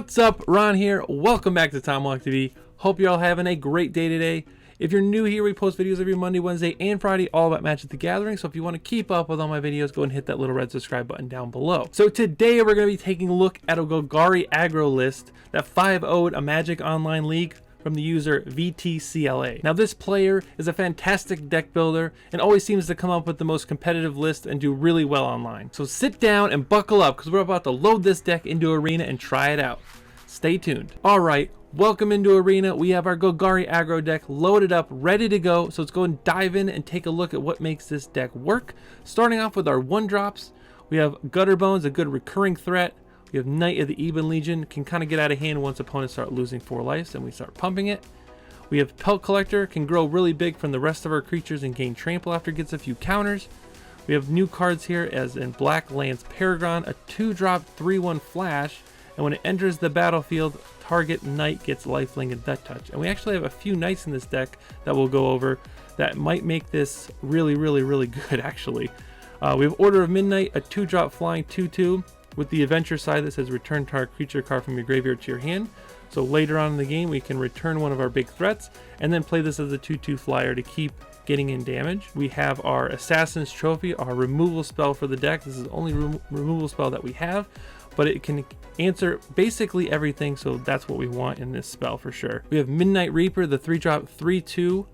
What's up, Ron here. Welcome back to TimeWalkTV. Hope you're all having a great day today. If you're new here, we post videos every Monday, Wednesday, and Friday, all about Magic the Gathering. So if you want to keep up with all my videos, go and hit that little red subscribe button down below. So today we're going to be taking a look at a Golgari Aggro list that 5-0'd a Magic Online League from the user VTCLA. Now this player is a fantastic deck builder and always seems to come up with the most competitive list and do really well online. So sit down and buckle up because we're about to load this deck into Arena and try it out. Stay tuned. Alright, welcome into Arena. We have our Golgari Aggro deck loaded up, ready to go. So let's go and dive in and take a look at what makes this deck work. Starting off with our 1-drops, we have Gutterbones, a good recurring threat. We have Knight of the Ebon Legion, can kind of get out of hand once opponents start losing 4 lives and we start pumping it. We have Pelt Collector, can grow really big from the rest of our creatures and gain trample after it gets a few counters. We have new cards here as in Black Lance Paragon, a 2-drop 3/1 flash, and when it enters the battlefield, target Knight gets lifelink and Death Touch. And we actually have a few Knights in this deck that we'll go over that might make this really good actually. We have Order of Midnight, a 2-drop flying 2/2. with the adventure side that says return target creature card from your graveyard to your hand. So later on in the game we can return one of our big threats and then play this as a 2/2 flyer to keep getting in damage. We have our Assassin's Trophy, our removal spell for the deck. This is the only removal spell that we have, but it can answer basically everything, so that's what we want in this spell for sure. We have Midnight Reaper, the 3-drop 3/2.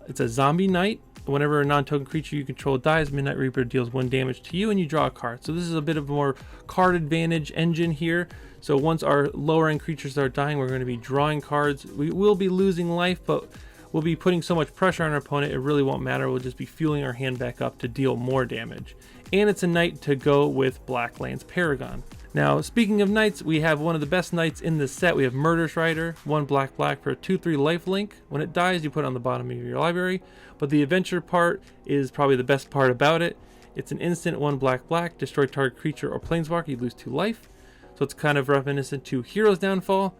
It's a zombie knight. Whenever a non-token creature you control dies, Midnight Reaper deals 1 damage to you and you draw a card. So this is a bit of a more card advantage engine here. So once our lower end creatures start dying, we're going to be drawing cards. We will be losing life, but we'll be putting so much pressure on our opponent, it really won't matter. We'll just be fueling our hand back up to deal more damage. And it's a knight to go with Black Lance Paragon. Now, speaking of knights, we have one of the best knights in this set. We have Murderous Rider, 1 black for a 2/3 lifelink. When it dies, you put it on the bottom of your library. But the adventure part is probably the best part about it. It's an instant 1 black, destroy target creature or planeswalker, you lose 2 life. So it's kind of reminiscent to Hero's Downfall.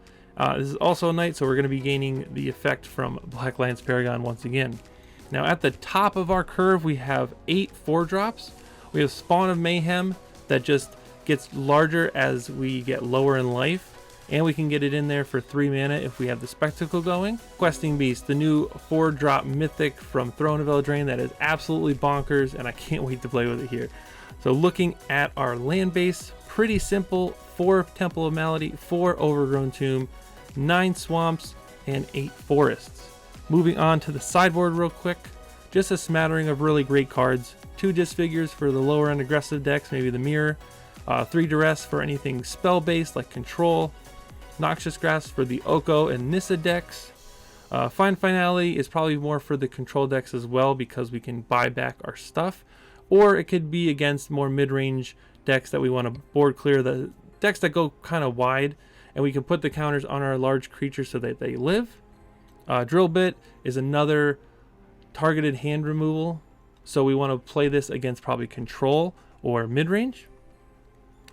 This is also a knight, so we're going to be gaining the effect from Black Lance Paragon once again. Now at the top of our curve, we have 8 4-drops. We have Spawn of Mayhem that just gets larger as we get lower in life, and we can get it in there for 3 mana if we have the Spectacle going. Questing Beast, the new 4-drop mythic from Throne of Eldraine that is absolutely bonkers, and I can't wait to play with it here. So looking at our land base, pretty simple: 4 Temple of Malady, 4 Overgrown Tomb, 9 Swamps, and 8 Forests. Moving on to the sideboard real quick, just a smattering of really great cards. 2 Disfigures for the lower end aggressive decks, maybe the Mirror. 3 Duress for anything spell-based like Control. Noxious Grasp for the Oko and Nissa decks. Fine Finale is probably more for the control decks as well because we can buy back our stuff. Or it could be against more mid-range decks that we want to board clear, the decks that go kind of wide, and we can put the counters on our large creatures so that they live. Drill Bit is another targeted hand removal, so we want to play this against probably control or mid-range.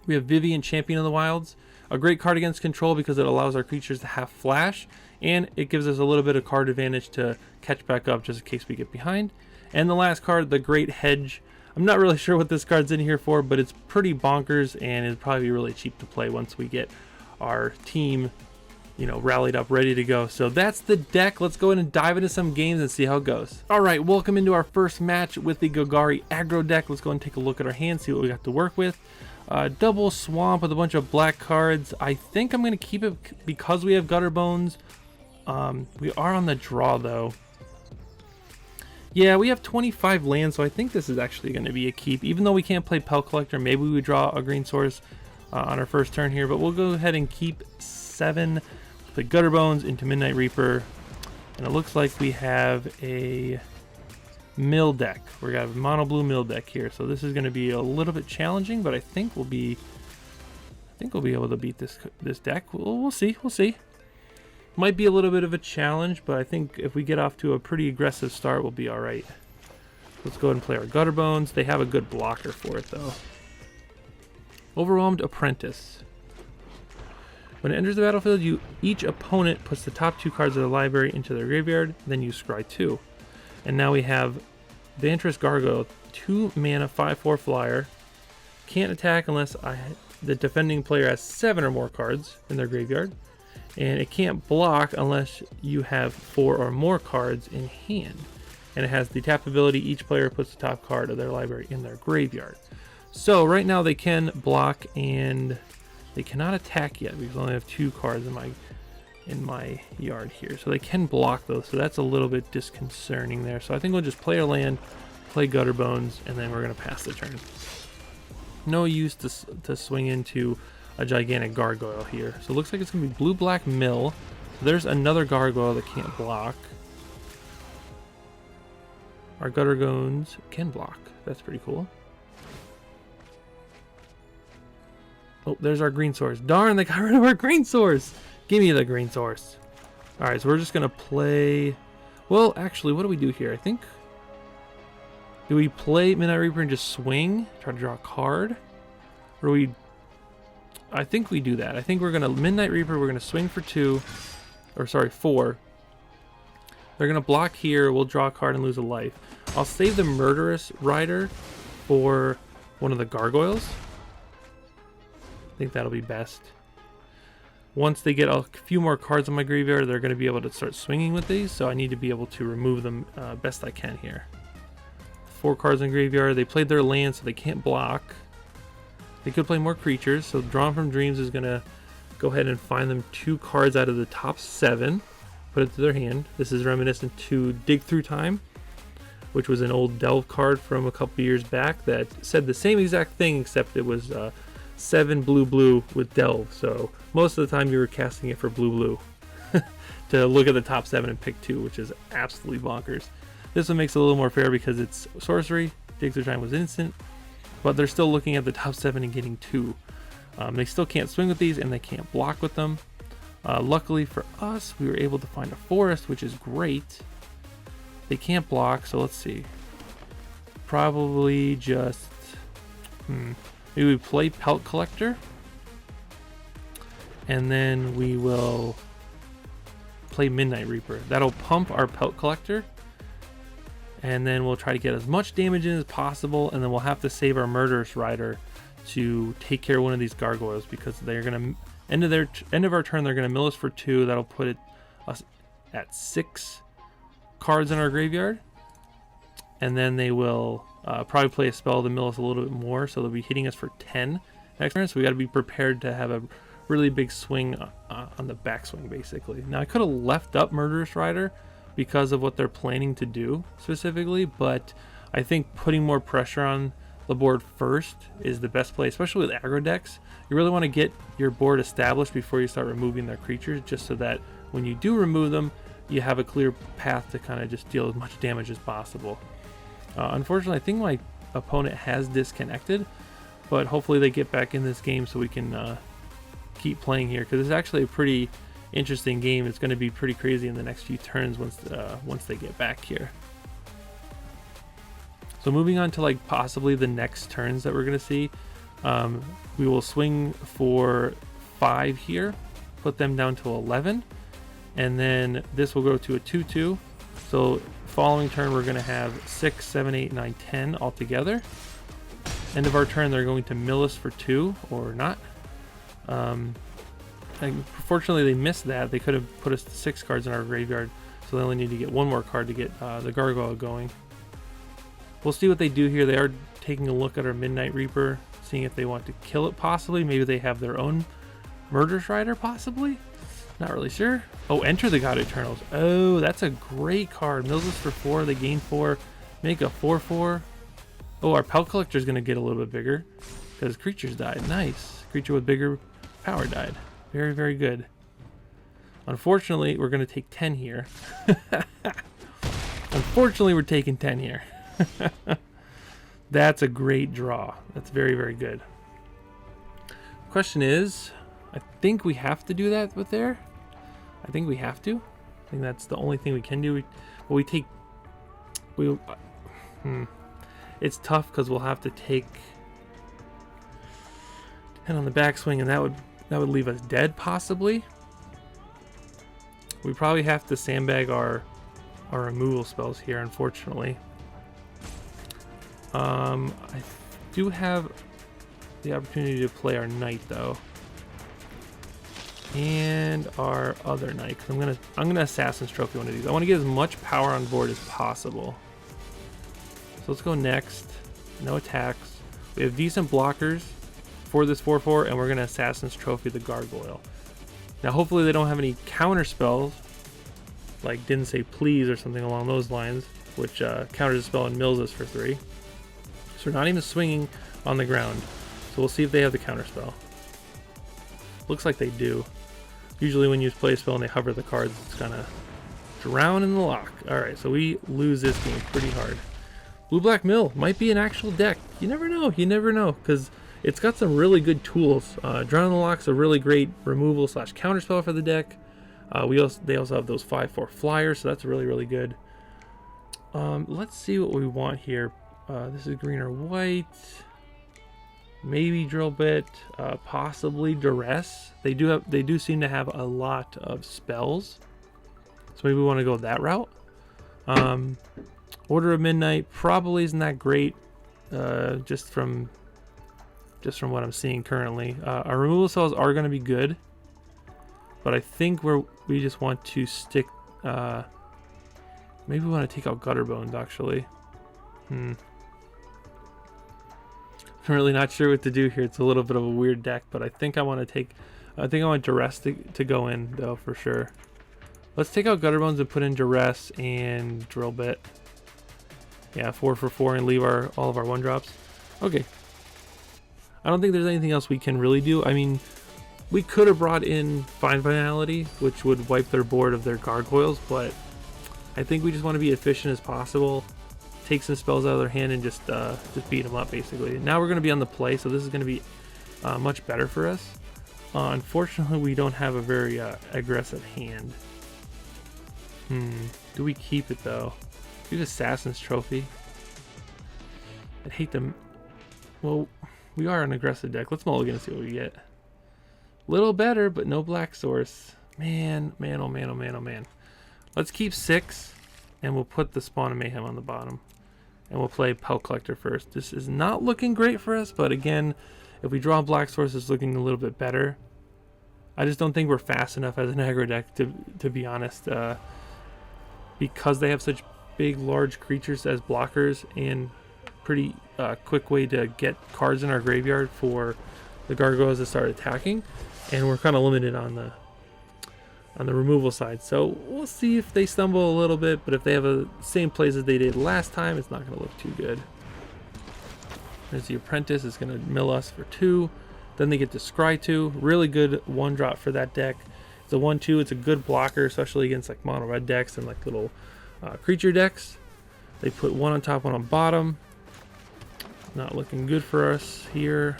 We have Vivian, Champion of the Wilds, a great card against control because it allows our creatures to have flash, and it gives us a little bit of card advantage to catch back up just in case we get behind. And the last card, the Great Hedge. I'm not really sure what this card's in here for, but it's pretty bonkers and it'd probably be really cheap to play once we get our team, rallied up, ready to go. So that's the deck. Let's go ahead and dive into some games and see how it goes. All right, welcome into our first match with the Golgari Aggro deck. Let's go and take a look at our hand, see what we got to work with. Double Swamp with a bunch of black cards. I think I'm going to keep it because we have Gutterbones. We are on the draw though. Yeah, we have 25 lands, so I think this is actually going to be a keep. Even though we can't play Pelt Collector, maybe we draw a green source on our first turn here, but we'll go ahead and keep 7. Play Gutterbones into Midnight Reaper, and it looks like we have a mill deck. We got a mono blue mill deck here, so this is going to be a little bit challenging, but I think we'll be able to beat this deck. We'll see. Might be a little bit of a challenge, but I think if we get off to a pretty aggressive start, we'll be all right. Let's go ahead and play our Gutterbones. They have a good blocker for it though. Overwhelmed Apprentice. When it enters the battlefield, each opponent puts the top 2 cards of the library into their graveyard, then you scry 2. And now we have Vantress Gargoyle, 2 mana, 5/4 flyer. Can't attack unless the defending player has 7 or more cards in their graveyard, and it can't block unless you have 4 or more cards in hand. And it has the tap ability, each player puts the top card of their library in their graveyard. So right now they can block and they cannot attack yet because I only have 2 cards in my yard here. So they can block those, so that's a little bit disconcerting there. So I think we'll just play our land, play Gutter Bones, and then we're going to pass the turn. No use to swing into a gigantic gargoyle here. So it looks like it's going to be blue-black mill. So there's another gargoyle that can't block. Our Gutter Bones can block. That's pretty cool. Oh, there's our green source. Darn, they got rid of our green source. Give me the green source. Alright, so we're just going to play... Well, actually, what do we do here? I think... Do we play Midnight Reaper and just swing? Try to draw a card? Or we... I think we do that. I think we're going to... Midnight Reaper, we're going to swing for 2. Or, sorry, 4. They're going to block here. We'll draw a card and lose a life. I'll save the Murderous Rider for one of the gargoyles. I think that'll be best. Once they get a few more cards in my graveyard, they're going to be able to start swinging with these, so I need to be able to remove them best I can here. 4 cards in graveyard. They played their land, so they can't block. They could play more creatures, so Drawn from Dreams is going to go ahead and find them 2 cards out of the top 7, put it to their hand. This is reminiscent to Dig Through Time, which was an old Delve card from a couple years back that said the same exact thing, except it was 7 blue with Delve. So most of the time you were casting it for blue to look at the top 7 and pick 2, which is absolutely bonkers. This one makes it a little more fair because it's sorcery. Dig Through Time was instant, but they're still looking at the top 7 and getting 2. They still can't swing with these and they can't block with them. Luckily for us, we were able to find a forest, which is great. They can't block, so let's see. Probably just... Maybe we play Pelt Collector. And then we will play Midnight Reaper. That'll pump our Pelt Collector. And then we'll try to get as much damage in as possible. And then we'll have to save our Murderous Rider to take care of one of these gargoyles, because they're going to... End of our turn, they're going to mill us for 2. That'll put us at 6 cards in our graveyard. And then they will probably play a spell to mill us a little bit more, so they'll be hitting us for 10 next turn. So we got to be prepared to have a really big swing on the backswing, basically. Now I could have left up Murderous Rider because of what they're planning to do specifically, but I think putting more pressure on the board first is the best play, especially with aggro decks. You really want to get your board established before you start removing their creatures, just so that when you do remove them, you have a clear path to kind of just deal as much damage as possible. Unfortunately, I think my opponent has disconnected, but hopefully they get back in this game so we can keep playing here, because it's actually a pretty interesting game. It's going to be pretty crazy in the next few turns once they get back here. So moving on to like possibly the next turns that we're going to see, we will swing for 5 here, put them down to 11, and then this will go to a 2/2. So following turn we're going to have 6, 7, 8, 9, 10 all together. End of our turn they're going to mill us for 2 or not. Unfortunately they missed that. They could have put us to 6 cards in our graveyard, so they only need to get 1 more card to get the gargoyle going. We'll see what they do here. They are taking a look at our Midnight Reaper, seeing if they want to kill it possibly. Maybe they have their own Murderous Rider possibly. Not really sure. Oh, Enter the God Eternals. Oh, that's a great card. Mills us for 4. They gain 4. Make a 4/4. Oh, our Pelt Collector is going to get a little bit bigger because creatures died. Nice. Creature with bigger power died. Very, very good. Unfortunately, we're going to take 10 here. Unfortunately, we're taking 10 here. That's a great draw. That's very, very good. Question is, I think we have to do that with there. I think we have to. I think that's the only thing we can do. But we take... It's tough because we'll have to take 10 on the backswing, and that would leave us dead possibly. We probably have to sandbag our removal spells here, unfortunately. I do have the opportunity to play our knight though, and our other knight. Cause I'm gonna Assassin's Trophy one of these. I want to get as much power on board as possible. So let's go next. No attacks. We have decent blockers for this 4/4, and we're gonna Assassin's Trophy the Gargoyle. Now hopefully they don't have any counter spells, like Didn't Say Please or something along those lines, which counters a spell and mills us for 3. So we're not even swinging on the ground. So we'll see if they have the counter spell. Looks like they do. Usually when you play a spell and they hover the cards, it's gonna drown in the lock. Alright, so we lose this game pretty hard. Blue-Black Mill might be an actual deck. You never know, because it's got some really good tools. Drown in the Lock's a really great removal / counter spell for the deck. They also have those 5/4 flyers, so that's really, really good. Let's see what we want here. This is green or white. Maybe Drill Bit, possibly Duress. They do seem to have a lot of spells, so maybe we want to go that route. Order of Midnight probably isn't that great, just from what I'm seeing currently. Our removal spells are going to be good, but I think we just want to stick. Maybe we want to take out Gutter Bones actually. I'm really not sure what to do here. It's a little bit of a weird deck, but I think I want Duress to go in though for sure. Let's take out Gutter Bones and put in Duress and Drill Bit. Yeah, 4 for 4 and leave all of our 1-drops. Okay. I don't think there's anything else we can really do. I mean, we could have brought in Fine Finality, which would wipe their board of their gargoyles, but I think we just want to be efficient as possible. Take some spells out of their hand and just beat them up basically. Now we're going to be on the play, so this is going to be much better for us. Unfortunately, we don't have a very aggressive hand. Do we keep it though? We have Assassin's Trophy. I'd hate them. Well, we are an aggressive deck. Let's mulligan and see what we get. Little better, but no black source. Man, oh man, oh man, oh man. Let's keep 6, and we'll put the Spawn of Mayhem on the bottom. And we'll play Pelt Collector first. This is not looking great for us, but again, if we draw black source, it's looking a little bit better. I just don't think we're fast enough as an aggro deck, to be honest. Because they have such big, large creatures as blockers and pretty quick way to get cards in our graveyard for the gargoyles to start attacking. And we're kind of limited on the removal side, so we'll see if they stumble a little bit, but if they have the same plays as they did last time, it's not going to look too good. There's the Apprentice. It's going to mill us for 2. Then they get to Scry 2. Really good 1-drop for that deck. It's a 1/2. It's a good blocker, especially against like mono red decks and like little creature decks. They put 1 on top, 1 on bottom. Not looking good for us here.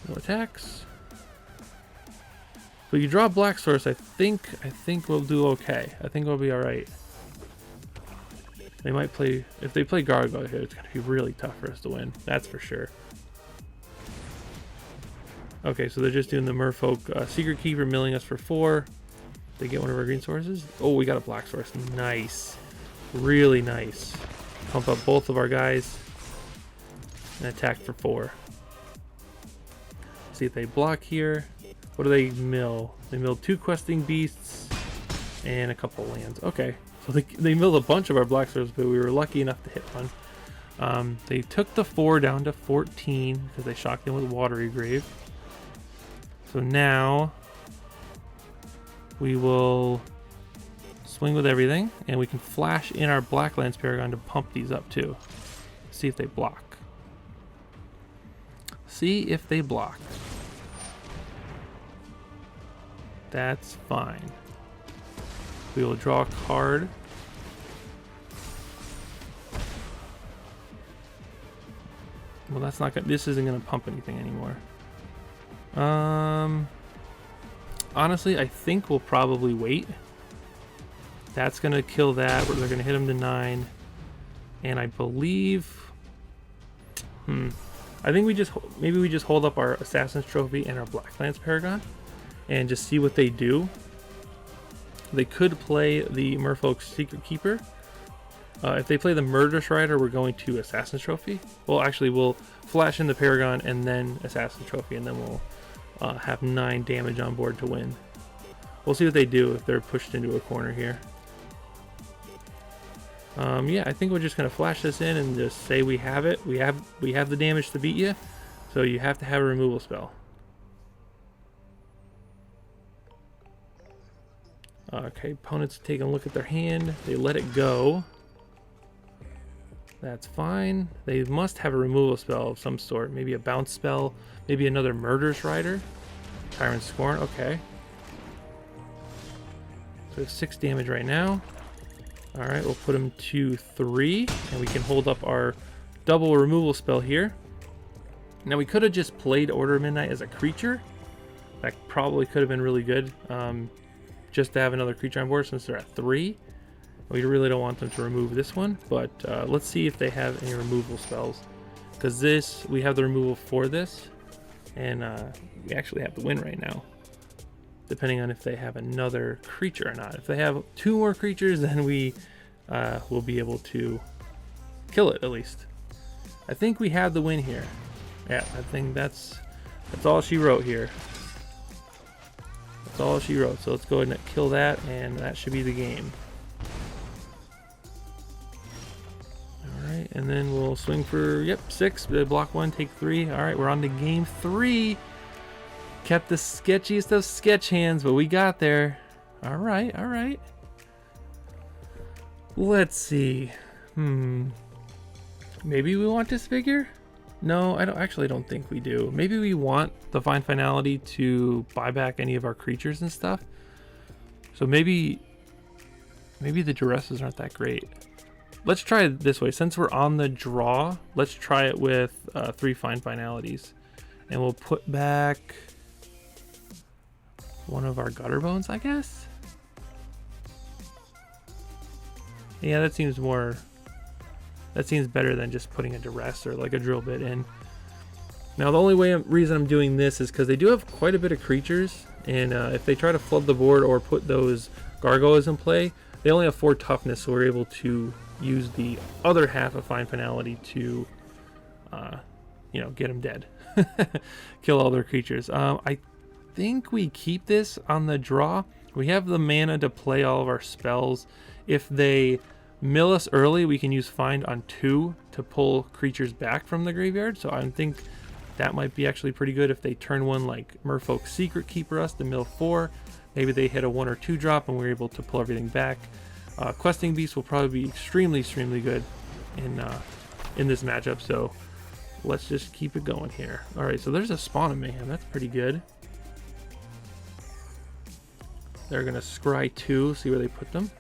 No attacks. But you draw black source, I think we'll do okay. I think we'll be alright. They might play, if they play Gargoyle here, it's going to be really tough for us to win. That's for sure. Okay, so they're just doing the Merfolk Secret Keeper, milling us for 4. They get one of our green sources. Oh, we got a black source. Nice. Really nice. Pump up both of our guys. And attack for 4. See if they block here. What do they mill? They mill 2 Questing Beasts and a couple lands. Okay, so they milled a bunch of our black sources, but we were lucky enough to hit one. They took the 4 down to 14 because they shocked them with Watery Grave. So now we will swing with everything, and we can flash in our Blacklands Paragon to pump these up too. See if they block. See if they block. That's fine. We will draw a card. Well, that's not gonna, this isn't gonna pump anything anymore. Honestly, I think we'll probably wait. That's gonna kill that. They're gonna hit him to 9, and I believe. I think maybe we just hold up our Assassin's Trophy and our Blacklands Paragon, and just see what they do. They could play the Merfolk Secret Keeper, If they play the Murderous Rider, we're going to Assassin's Trophy. Well, actually, we'll flash in the Paragon and then Assassin's Trophy, and then we'll have 9 damage on board to win. We'll see what they do if they're pushed into a corner here. Yeah, I think we're just gonna flash this in and just say we have it. We have the damage to beat you, so you have to have a removal spell. Okay, opponent's taking a look at their hand. They let it go. That's fine. They must have a removal spell of some sort. Maybe a bounce spell. Maybe another Murderous Rider. Tyrant Scorn. Okay. So we have 6 damage right now. Alright, we'll put him to 3. And we can hold up our double removal spell here. Now we could have just played Order of Midnight as a creature. That probably could have been really good. Just to have another creature on board since they're at 3. We really don't want them to remove this one, but let's see if they have any removal spells. Because this, we have the removal for this, and we actually have the win right now. Depending on if they have another creature or not. If they have 2 more creatures, then we will be able to kill it at least. I think we have the win here. Yeah, I think that's all she wrote here. That's all she wrote. So let's go ahead and kill that, and that should be the game. Alright, and then we'll swing for, yep, 6. Block 1, take 3. Alright, we're on to game 3. Kept the sketchiest of sketch hands, but we got there. Alright, alright. Let's see. Maybe we want this figure? No, I don't think we do. Maybe we want the Find Finality to buy back any of our creatures and stuff. So maybe the duresses aren't that great. Let's try it this way. Since we're on the draw, let's try it with 3 Find Finalities. And we'll put back one of our Gutter Bones, I guess? Yeah, that seems more... That seems better than just putting a duress or like a drill bit in. Now the only reason I'm doing this is because they do have quite a bit of creatures, and if they try to flood the board or put those gargoyles in play, they only have 4 toughness, so we're able to use the other half of Find Finality to, you know, get them dead, kill all their creatures. I think we keep this on the draw. We have the mana to play all of our spells. If they mill us early, we can use Find on 2 to pull creatures back from the graveyard. So I think that might be actually pretty good if they turn one like Merfolk's Secret Keeper us to mill 4. Maybe they hit a 1 or 2 drop and we're able to pull everything back. Questing Beast will probably be extremely good in this matchup. So let's just keep it going here. All right, so there's a Spawn of Mayhem. That's pretty good. They're gonna scry 2, see where they put them.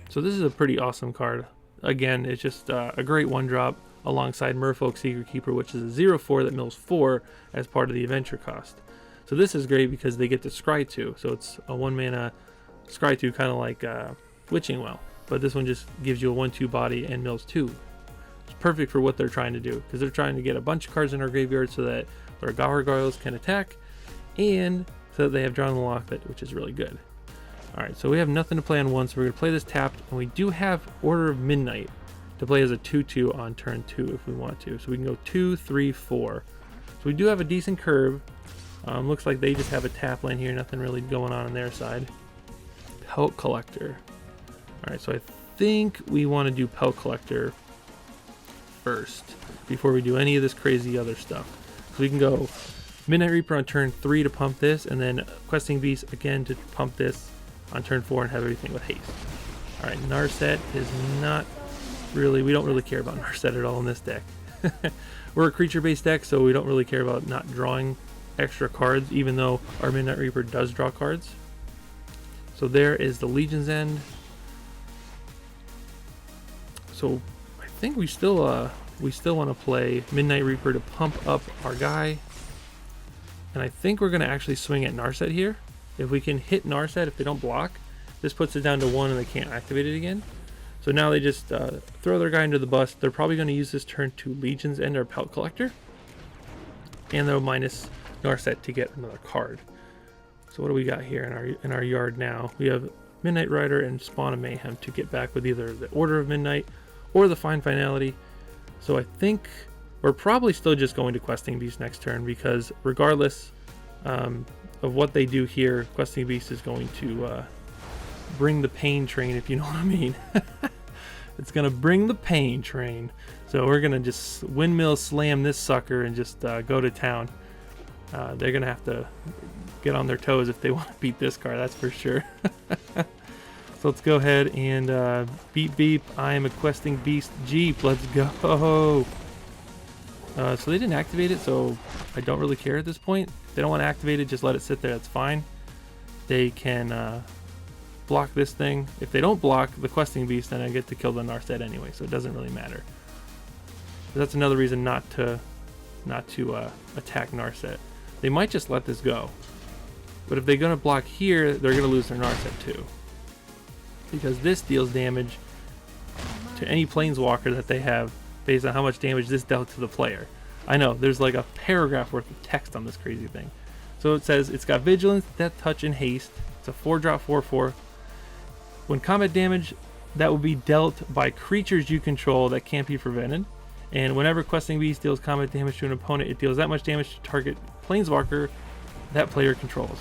So this is a pretty awesome card. Again, it's just a great 1-drop alongside Merfolk's Secret Keeper, which is a 0/4 that mills 4 as part of the adventure cost. So this is great because they get to scry 2. So it's a 1-mana scry 2, kind of like Witching Well. But this one just gives you a 1/2 body and mills 2. It's perfect for what they're trying to do, because they're trying to get a bunch of cards in our graveyard so that our Gahh gargoyles can attack, and so that they have Drawn the Lockbit, which is really good. Alright, so we have nothing to play on 1, so we're going to play this tapped, and we do have Order of Midnight to play as a 2/2 on turn 2 if we want to. So we can go 2, 3, 4. So we do have a decent curve. Looks like they just have a tap lane here, nothing really going on their side. Pelt Collector. Alright, so I think we want to do Pelt Collector first before we do any of this crazy other stuff. So we can go Midnight Reaper on turn 3 to pump this, and then Questing Beast again to pump this on turn 4 and have everything with haste. Alright, Narset is not really, we don't really care about Narset at all in this deck. We're a creature-based deck, so we don't really care about not drawing extra cards, even though our Midnight Reaper does draw cards. So there is the Legion's End. So I think we still want to play Midnight Reaper to pump up our guy. And I think we're going to actually swing at Narset here. If we can hit Narset, if they don't block, this puts it down to 1 and they can't activate it again. So now they just throw their guy into the bust. They're probably going to use this turn to Legion's End or Pelt Collector. And they'll minus Narset to get another card. So what do we got here in our yard now? We have Midnight Rider and Spawn of Mayhem to get back with either the Order of Midnight or the Fine Finality. So I think we're probably still just going to Questing Beast next turn, because regardless of what they do here, Questing Beast is going to bring the pain train, if you know what I mean. It's going to bring the pain train. So we're going to just windmill slam this sucker and just go to town. They're going to have to get on their toes if they want to beat this card, that's for sure. So let's go ahead and beep beep. I am a Questing Beast Jeep. Let's go. So they didn't activate it, so I don't really care at this point. If they don't want to activate it, just let it sit there. That's fine. They can block this thing. If they don't block the Questing Beast, then I get to kill the Narset anyway, so it doesn't really matter. But that's another reason not to attack Narset. They might just let this go. But if they're going to block here, they're going to lose their Narset too. Because this deals damage to any Planeswalker that they have based on how much damage this dealt to the player. I know, there's like a paragraph worth of text on this crazy thing. So it says it's got Vigilance, Death Touch, and Haste. It's a 4-drop 4/4. When combat damage, that will be dealt by creatures you control that can't be prevented. And whenever Questing Beast deals combat damage to an opponent, it deals that much damage to target Planeswalker that player controls.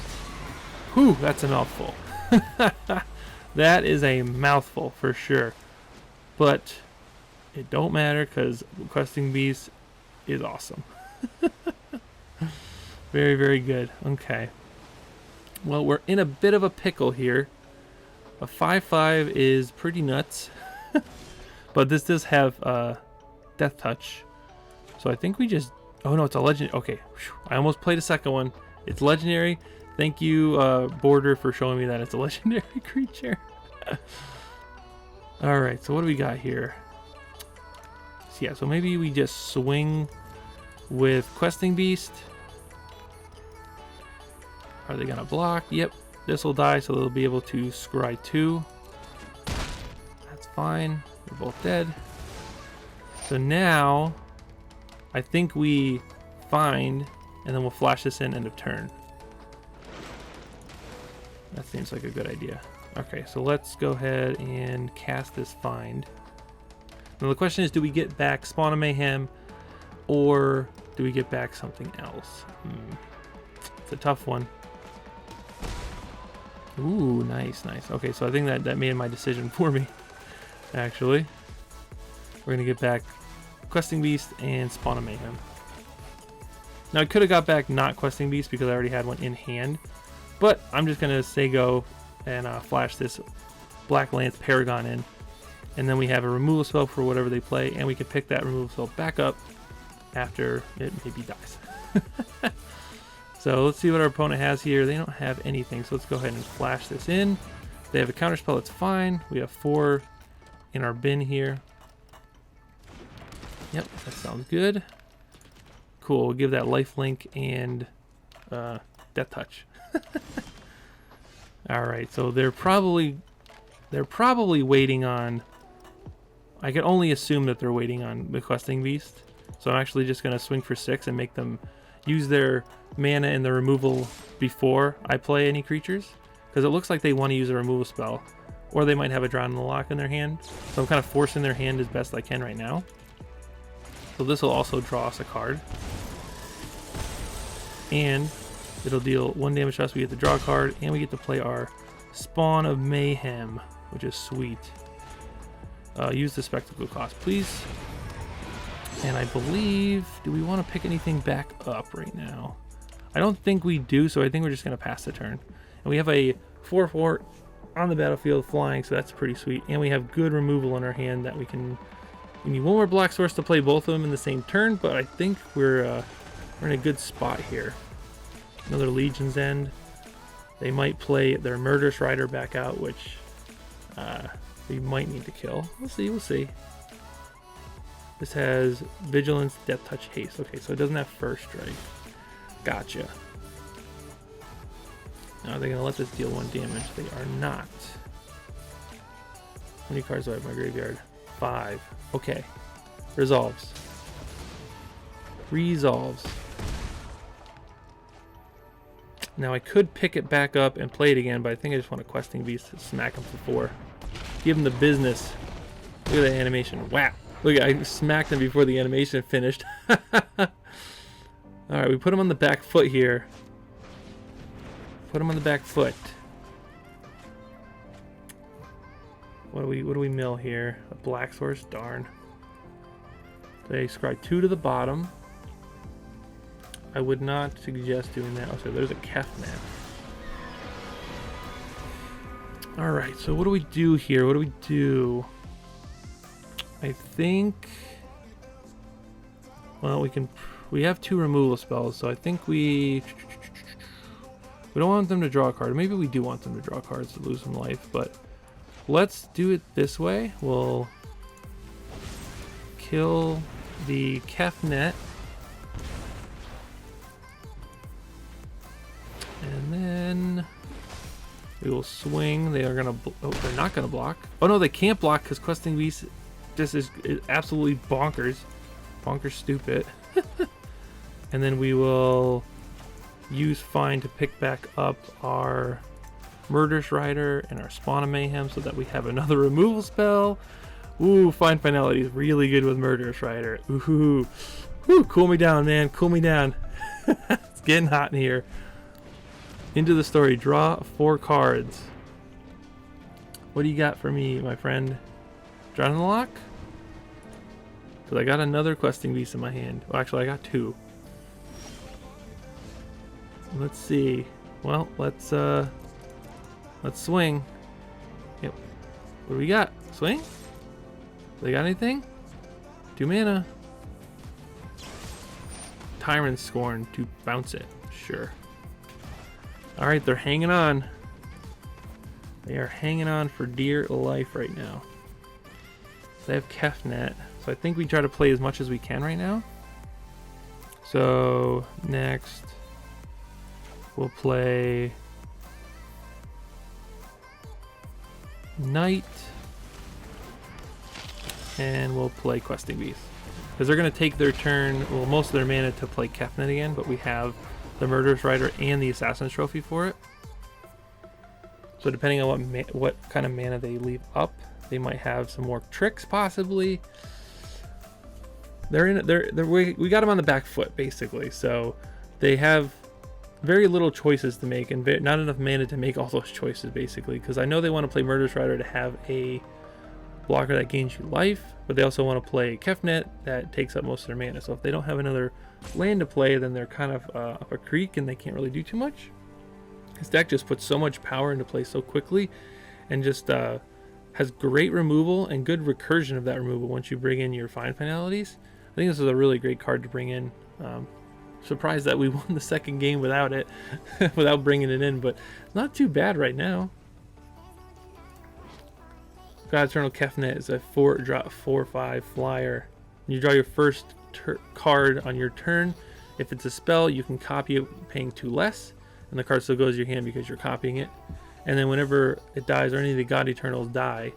Whew, that's a mouthful. That is a mouthful for sure. But it don't matter, because Questing Beast is awesome. Very, very good. Okay. Well, we're in a bit of a pickle here. A 5/5 is pretty nuts. But this does have Death Touch. So I think we just... Oh no, it's a legendary. Okay. I almost played a second one. It's legendary. Thank you, Border, for showing me that it's a legendary creature. Alright, so what do we got here? So yeah, so maybe we just swing with Questing Beast. Are they gonna block? Yep, this will die, so they'll be able to scry 2. That's fine. They're both dead. So now I think we find, and then we'll flash this in end of turn. That seems like a good idea. Okay, so let's go ahead and cast this Find. Now the question is, do we get back Spawn of Mayhem, or do we get back something else? It's a tough one. Ooh, nice, nice. Okay, so I think that made my decision for me, actually. We're going to get back Questing Beast and Spawn of Mayhem. Now I could have got back not Questing Beast because I already had one in hand, but I'm just going to say go and flash this Black Lance Paragon in, and then we have a removal spell for whatever they play, and we can pick that removal spell back up after it maybe dies. So let's see what our opponent has here. They don't have anything, so let's go ahead and flash this in. They have a counter spell, it's fine. We have 4 in our bin here. Yep, that sounds good. Cool, we'll give that lifelink and Death Touch. Alright, so they're probably waiting on... I can only assume that they're waiting on the Questing Beast. So I'm actually just going to swing for 6 and make them use their mana and the removal before I play any creatures. Because it looks like they want to use a removal spell. Or they might have a Drown in the Lock in their hand. So I'm kind of forcing their hand as best I can right now. So this will also draw us a card. And it'll deal 1 damage to us. We get to draw a card, and we get to play our Spawn of Mayhem, which is sweet. Use the Spectacle cost, please. And I believe... Do we want to pick anything back up right now? I don't think we do, so I think we're just going to pass the turn. And we have a 4/4 on the battlefield flying, so that's pretty sweet. And we have good removal in our hand that we can... We need 1 more black source to play both of them in the same turn, but I think we're in a good spot here. Another Legion's End. They might play their Murderous Rider back out, which we might need to kill. We'll see, we'll see. This has Vigilance, Death Touch, Haste. Okay, so it doesn't have First Strike. Gotcha. Now, are they going to let this deal 1 damage? They are not. How many cards do I have in my graveyard? 5. Okay. Resolves. Now I could pick it back up and play it again, but I think I just want a questing beast to smack him for 4. Give him the business. Look at that animation. Wow. Look, I smacked him before the animation finished. Alright, we put him on the back foot here. Put him on the back foot. What do we mill here? A black source? Darn. They scry 2 to the bottom. I would not suggest doing that. Okay, there's a Kefnet. Alright, so what do we do here? What do we do? I think... Well, we have 2 removal spells, so I think we don't want them to draw a card. Maybe we do want them to draw cards to lose some life, but let's do it this way. We'll kill the Kefnet. And then we will swing. They are gonna. Oh, they're not gonna block. Oh no, they can't block because Questing Beast just is absolutely bonkers, stupid. And then we will use Find to pick back up our Murderous Rider and our Spawn of Mayhem so that we have another removal spell. Ooh, Find Finality is really good with Murderous Rider. Ooh, woo, cool me down, man. Cool me down. It's getting hot in here. Into the story. Draw 4 cards. What do you got for me, my friend? Drawing the lock? Because I got another Questing Beast in my hand. Well, actually, I got 2. Let's see. Well, let's swing. Yep. What do we got? Swing? They got anything? 2 mana. Tyrant Scorn to bounce it. Sure. Alright, they're hanging on. They are hanging on for dear life right now. They have Kefnet, so I think we try to play as much as we can right now. So, next, we'll play Knight, and we'll play Questing Beast. Because they're going to take their turn, well, most of their mana to play Kefnet again, but we have the Murderous Rider and the Assassin's Trophy for it. So depending on what kind of mana they leave up, they might have some more tricks possibly. We got them on the back foot basically, so they have very little choices to make and not enough mana to make all those choices basically. Because I know they want to play Murderous Rider to have a blocker that gains you life, but they also want to play Kefnet that takes up most of their mana. So if they don't have another land to play, then they're kind of up a creek and they can't really do too much. This deck just puts so much power into play so quickly, and just has great removal and good recursion of that removal once you bring in your Find Finalities. I think this is a really great card to bring in. Surprised that we won the second game without it, without bringing it in, but not too bad right now. God Eternal Kefnet is a 4-drop 4/5 flyer. You draw your first card on your turn. If it's a spell, you can copy it paying 2 less, and the card still goes to your hand because you're copying it. And then whenever it dies or any of the God Eternals die,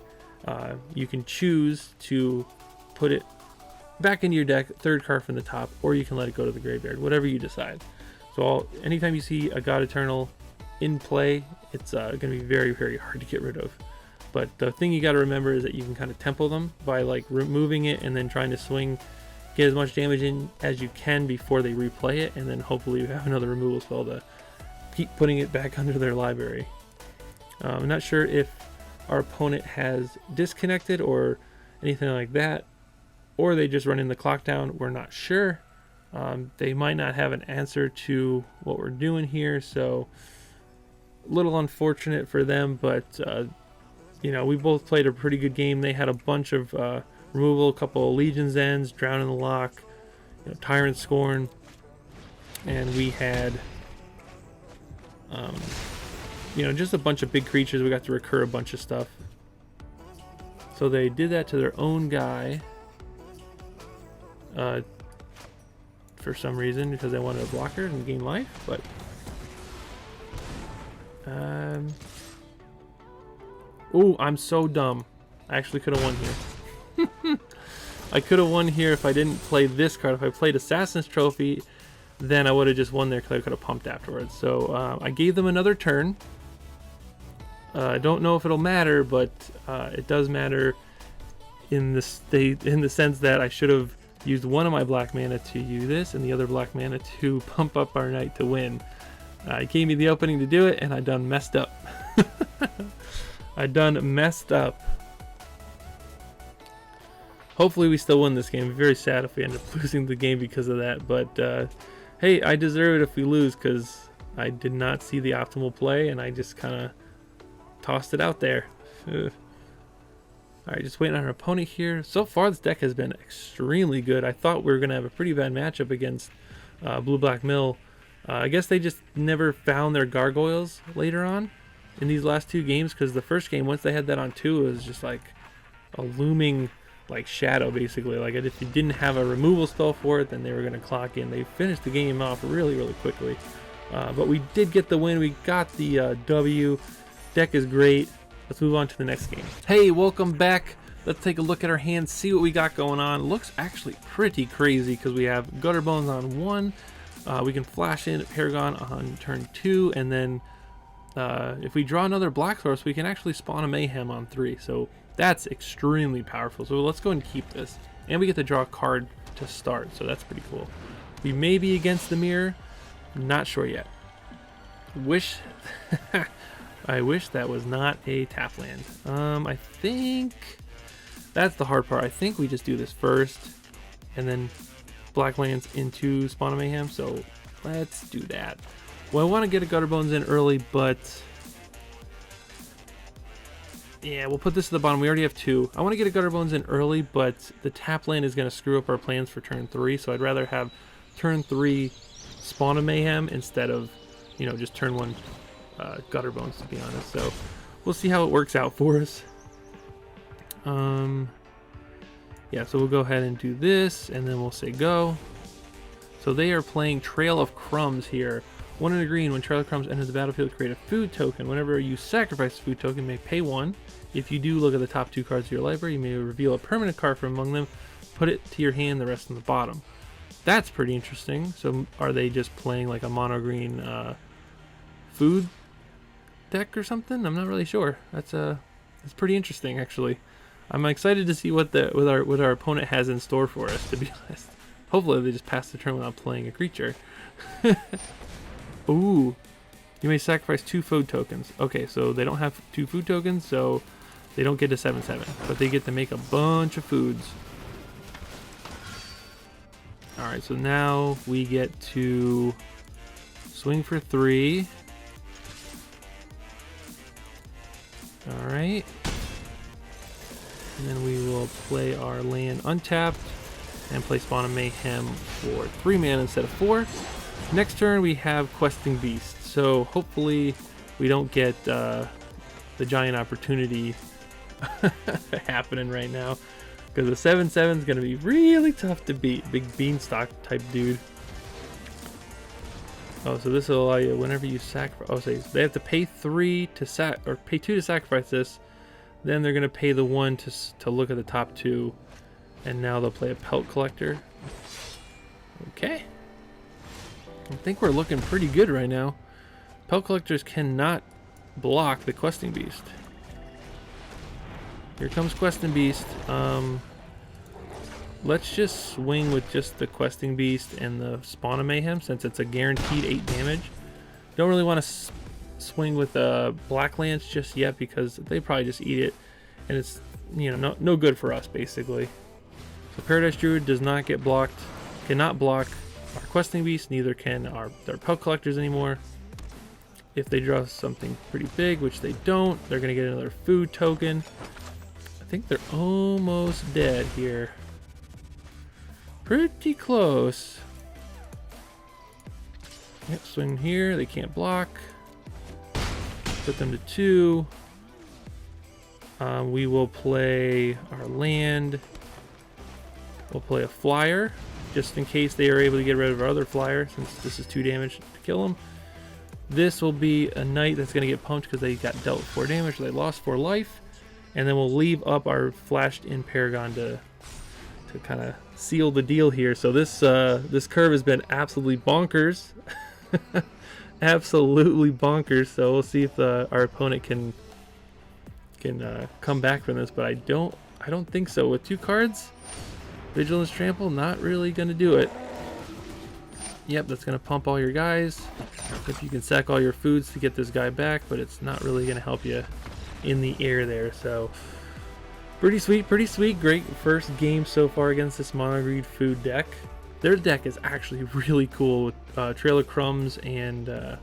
you can choose to put it back into your deck, 3rd card from the top, or you can let it go to the graveyard, whatever you decide. So anytime you see a God Eternal in play, it's going to be very, very hard to get rid of. But the thing you got to remember is that you can kind of tempo them by like removing it and then trying to swing, get as much damage in as you can before they replay it, and then hopefully you have another removal spell to keep putting it back under their library. I'm not sure if our opponent has disconnected or anything like that, or they just running the clock down. We're not sure. They might not have an answer to what we're doing here, so a little unfortunate for them, but you know, we both played a pretty good game. They had a bunch of removal, a couple of Legion's Ends, Drown in the Lock, you know, Tyrant Scorn, and we had you know, just a bunch of big creatures. We got to recur a bunch of stuff. So they did that to their own guy for some reason, because they wanted a blocker and gain life, but oh, I'm so dumb. I actually could have won here. I could have won here if I didn't play this card. If I played Assassin's Trophy, then I would have just won there because I could have pumped afterwards. So I gave them another turn. I don't know if it'll matter, but it does matter in the sense that I should have used one of my black mana to use this and the other black mana to pump up our knight to win. It gave me the opening to do it, and I done messed up. I done messed up. Hopefully we still win this game. I'm very sad if we end up losing the game because of that, but hey, I deserve it if we lose because I did not see the optimal play and I just kind of tossed it out there. Ugh. Alright, just waiting on our opponent here. So far this deck has been extremely good. I thought we were going to have a pretty bad matchup against Blue-Black Mill. I guess they just never found their gargoyles later on in these last two games, because the first game, once they had that on 2, it was just like a looming like shadow basically. Like if you didn't have a removal spell for it, then they were going to clock in. They finished the game off really quickly. But we did get the win. We got the W. Deck is great. Let's move on to the next game. Hey, welcome back. Let's take a look at our hands, see what we got going on. Looks actually pretty crazy because we have Gutter Bones on 1. We can flash in Paragon on turn 2, and then if we draw another Black Source, we can actually spawn a Mayhem on 3. So that's extremely powerful. So let's go and keep this. And we get to draw a card to start, so that's pretty cool. We may be against the mirror. Not sure yet. I wish that was not a tap land. I think that's the hard part. I think we just do this first, and then black lands into Spawn of Mayhem. So let's do that. Well, I want to get a Gutter Bones in early, but yeah, we'll put this at the bottom. We already have 2. I want to get a Gutter Bones in early, but the tap land is going to screw up our plans for turn 3. So I'd rather have turn 3 Spawn of Mayhem instead of, you know, just turn 1 Gutter Bones, to be honest. So we'll see how it works out for us. Yeah, so we'll go ahead and do this, and then we'll say go. So they are playing Trail of Crumbs here. 1 in a green. When Trail of Crumbs enters the battlefield, create a food token. Whenever you sacrifice a food token, you may pay 1. If you do, look at the top 2 cards of your library. You may reveal a permanent card from among them, put it to your hand, the rest on the bottom. That's pretty interesting. So are they just playing like a mono green food deck or something? I'm not really sure. That's pretty interesting, actually. I'm excited to see what our opponent has in store for us, to be honest. Hopefully they just pass the turn without playing a creature. Ooh, you may sacrifice 2 food tokens. Okay, so they don't have 2 food tokens, so they don't get to 7/7, but they get to make a bunch of foods. All right, so now we get to swing for 3. All right. And then we will play our land untapped and play Spawn of Mayhem for 3 mana instead of 4. Next turn we have Questing Beast. So hopefully we don't get the giant opportunity happening right now, because the 7/7 is going to be really tough to beat. Big beanstalk type dude. Oh, so this will allow you whenever you sacrifice. Oh, so they have to pay 3 to pay 2 to sacrifice this. Then they're going to pay the 1 to look at the top 2. And now they'll play a Pelt Collector. Okay. I think we're looking pretty good right now. Pelt Collectors cannot block the Questing Beast. Here comes Questing Beast. Let's just swing with just the Questing Beast and the Spawn of Mayhem, since it's a guaranteed 8 damage. Don't really want to swing with Black Lance just yet, because they probably just eat it, and it's, you know, no good for us basically. So Paradise Druid does not get blocked, cannot block our Questing Beast, neither can their Pelt Collectors anymore. If they draw something pretty big, which they don't, they're going to get another food token. I think they're almost dead here. Pretty close. Yep, swing here, they can't block. Put them to 2. We will play our land. We'll play a flyer, just in case they are able to get rid of our other flyer, since this is 2 damage to kill them. This will be a knight that's going to get pumped because they got dealt 4 damage, so they lost 4 life. And then we'll leave up our flashed in Paragon to to kind of seal the deal here. So this curve has been absolutely bonkers. Absolutely bonkers. So we'll see if our opponent can come back from this, but I don't think so. With 2 cards, Vigilance Trample, not really going to do it. Yep, that's going to pump all your guys. If you can sack all your foods to get this guy back, but it's not really going to help you in the air there. So pretty sweet, pretty sweet. Great first game so far against this Monogreed food deck. Their deck is actually really cool with Trail of Crumbs and the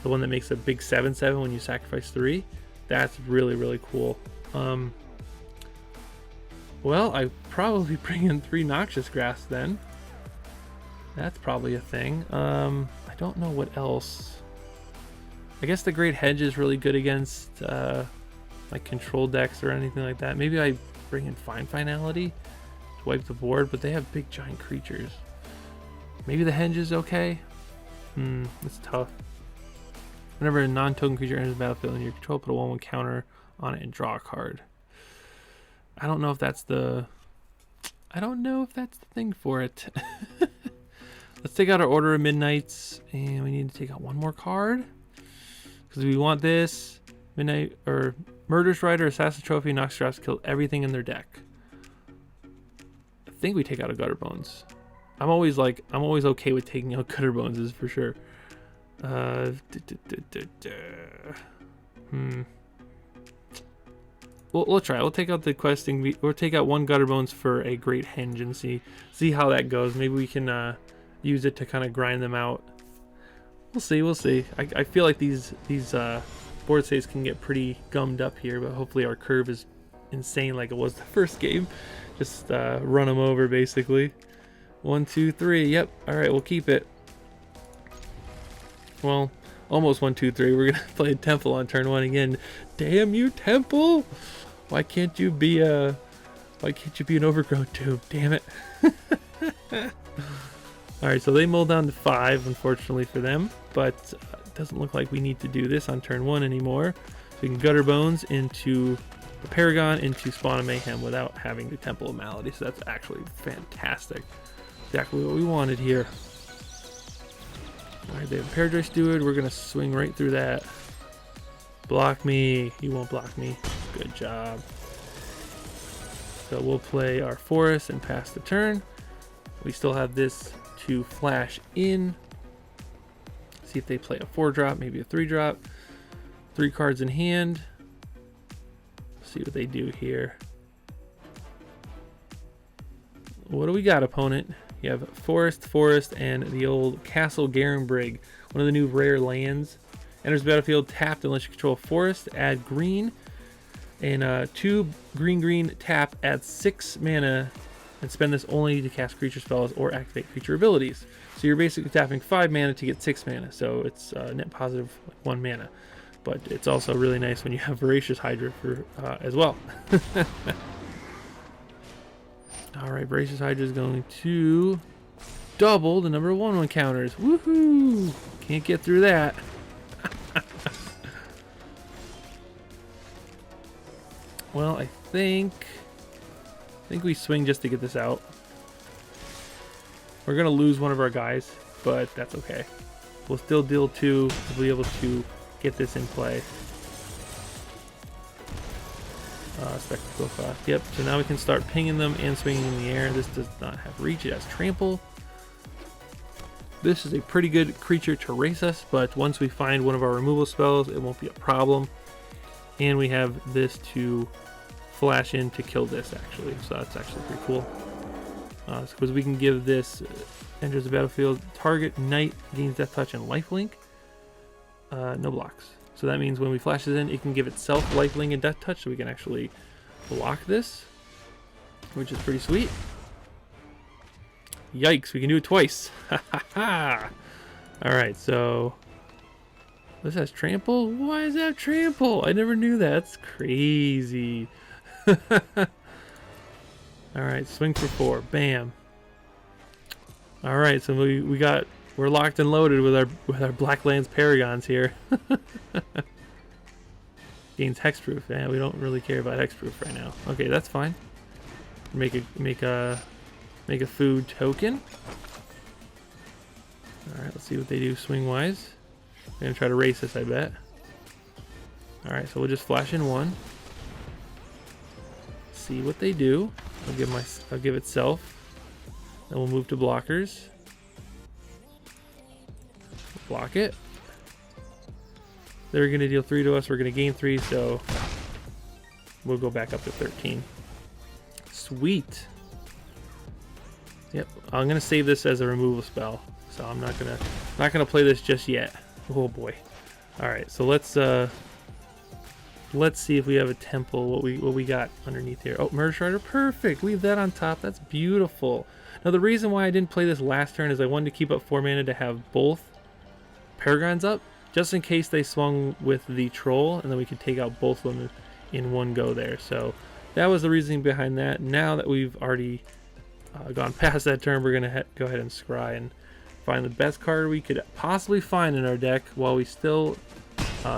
one that makes a big 7/7 when you sacrifice 3. That's really, really cool. Well, I probably bring in 3 Noxious Grass then. That's probably a thing. I don't know what else. I guess the Great Hedge is really good against like control decks or anything like that. Maybe I bring in Finality to wipe the board, but they have big giant creatures. Maybe the Hedge is okay. It's tough. Whenever a non-token creature enters the battlefield and your control, put a 1/1 counter on it and draw a card. I don't know if that's the thing for it. Let's take out our Order of Midnights, and we need to take out 1 more card because we want this Midnight or Murderous Rider, Assassin Trophy, Noxious Grass, kill everything in their deck. I think we take out a Gutter Bones. I'm always okay with taking out Gutter Bones, is for sure. We'll try. We'll take out the questing. We'll take out 1 Gutter Bones for a Great Henge and see how that goes. Maybe we can use it to kind of grind them out. We'll see. We'll see. I feel like these board states can get pretty gummed up here, but hopefully our curve is insane like it was the first game. Just run them over basically. 1, 2, 3. Yep. All right. We'll keep it. Well, almost 1, 2, 3. We're gonna play Temple on turn 1 again. Damn you, Temple! Why can't you be an Overgrown Tomb? Damn it! All right, so they mull down to 5, unfortunately for them, but it doesn't look like we need to do this on turn 1 anymore. So we can Gutter Bones into the Paragon into Spawn of Mayhem without having the Temple of Malady. So that's actually fantastic. Exactly what we wanted here. Alright, they have Paradise Steward. We're going to swing right through that. Block me. You won't block me. Good job. So we'll play our Forest and pass the turn. We still have this to flash in. See if they play a 4-drop, maybe a 3-drop. 3 cards in hand. See what they do here. What do we got, opponent? You have Forest, and the old Castle Garenbrig, one of the new rare lands. Enters the battlefield tapped unless you control a forest. Add green. And 2 green tap, add 6 mana, and spend this only to cast creature spells or activate creature abilities. So you're basically tapping 5 mana to get 6 mana. So it's net positive 1 mana. But it's also really nice when you have Voracious Hydra for as well. Alright, Voracious Hydra is going to double the number of 1/1 counters. Woohoo! Can't get through that. Well, I think we swing just to get this out. We're gonna lose one of our guys, but that's okay. We'll still deal 2. We'll be able to get this in play. Spectacle Cloth. Yep, so now we can start pinging them and swinging in the air. This does not have reach, it has trample. This is a pretty good creature to race us, but once we find one of our removal spells, it won't be a problem. And we have this to flash in to kill this, actually. So that's actually pretty cool. Because we can give this, enters the battlefield, target knight gains death touch and lifelink. No blocks. So that means when we flash this in, it can give itself lifelink and death touch, so we can actually block this, which is pretty sweet. Yikes, we can do it twice. Ha ha ha! Alright, so this has trample? Why does it have trample? I never knew that. That's crazy. Alright, swing for 4. Bam. Alright, so we're locked and loaded with our Blacklands Paragons here. Gains hexproof. Yeah, we don't really care about hexproof right now. Okay, that's fine. Make a Make a food token. Alright, let's see what they do swing-wise. They're going to try to race this, I bet. Alright, so we'll just flash in one. See what they do. I'll give it self. Then we'll move to blockers. Block it. They're going to deal 3 to us. We're going to gain 3, so we'll go back up to 13. Sweet. Yep, I'm going to save this as a removal spell. So I'm not gonna play this just yet. Oh boy. All right, so let's see if we have a temple. What we got underneath here? Oh, Murder Strider, perfect. Leave that on top. That's beautiful. Now the reason why I didn't play this last turn is I wanted to keep up 4 mana to have both Paragons up, just in case they swung with the troll, and then we could take out both of them in one go there. So that was the reasoning behind that. Now that we've already gone past that turn, we're gonna go ahead and scry and find the best card we could possibly find in our deck while we still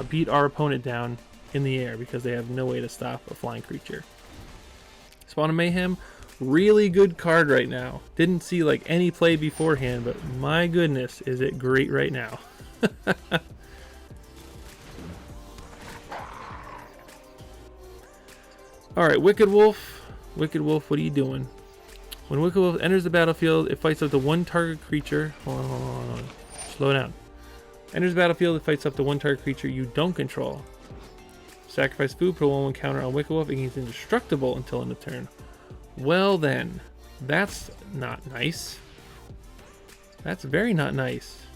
beat our opponent down in the air, because they have no way to stop a flying creature. Spawn of Mayhem, really good card right now. Didn't see like any play beforehand, but my goodness, is it great right now. Alright, Wicked Wolf. Wicked Wolf, what are you doing? When Wicked Wolf enters the battlefield, it fights up to 1 target creature. Hold on. Slow down. Enters the battlefield, it fights up to 1 target creature you don't control. Sacrifice food, put a 1/1 counter on Wicked Wolf. It gains indestructible until end of turn. Well then, that's not nice. That's very not nice.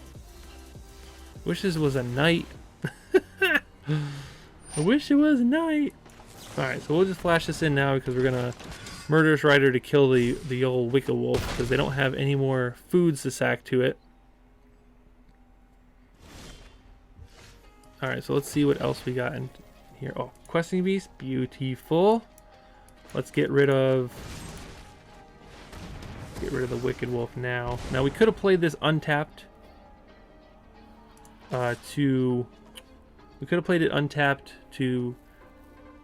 Wish this was a knight. I wish it was a knight. Alright, so we'll just flash this in now because we're gonna Murderous Rider to kill the old Wicked Wolf, because they don't have any more foods to sack to it. Alright, so let's see what else we got in here. Oh, Questing Beast, beautiful. Let's get rid of the Wicked Wolf now. Now we could have played this untapped to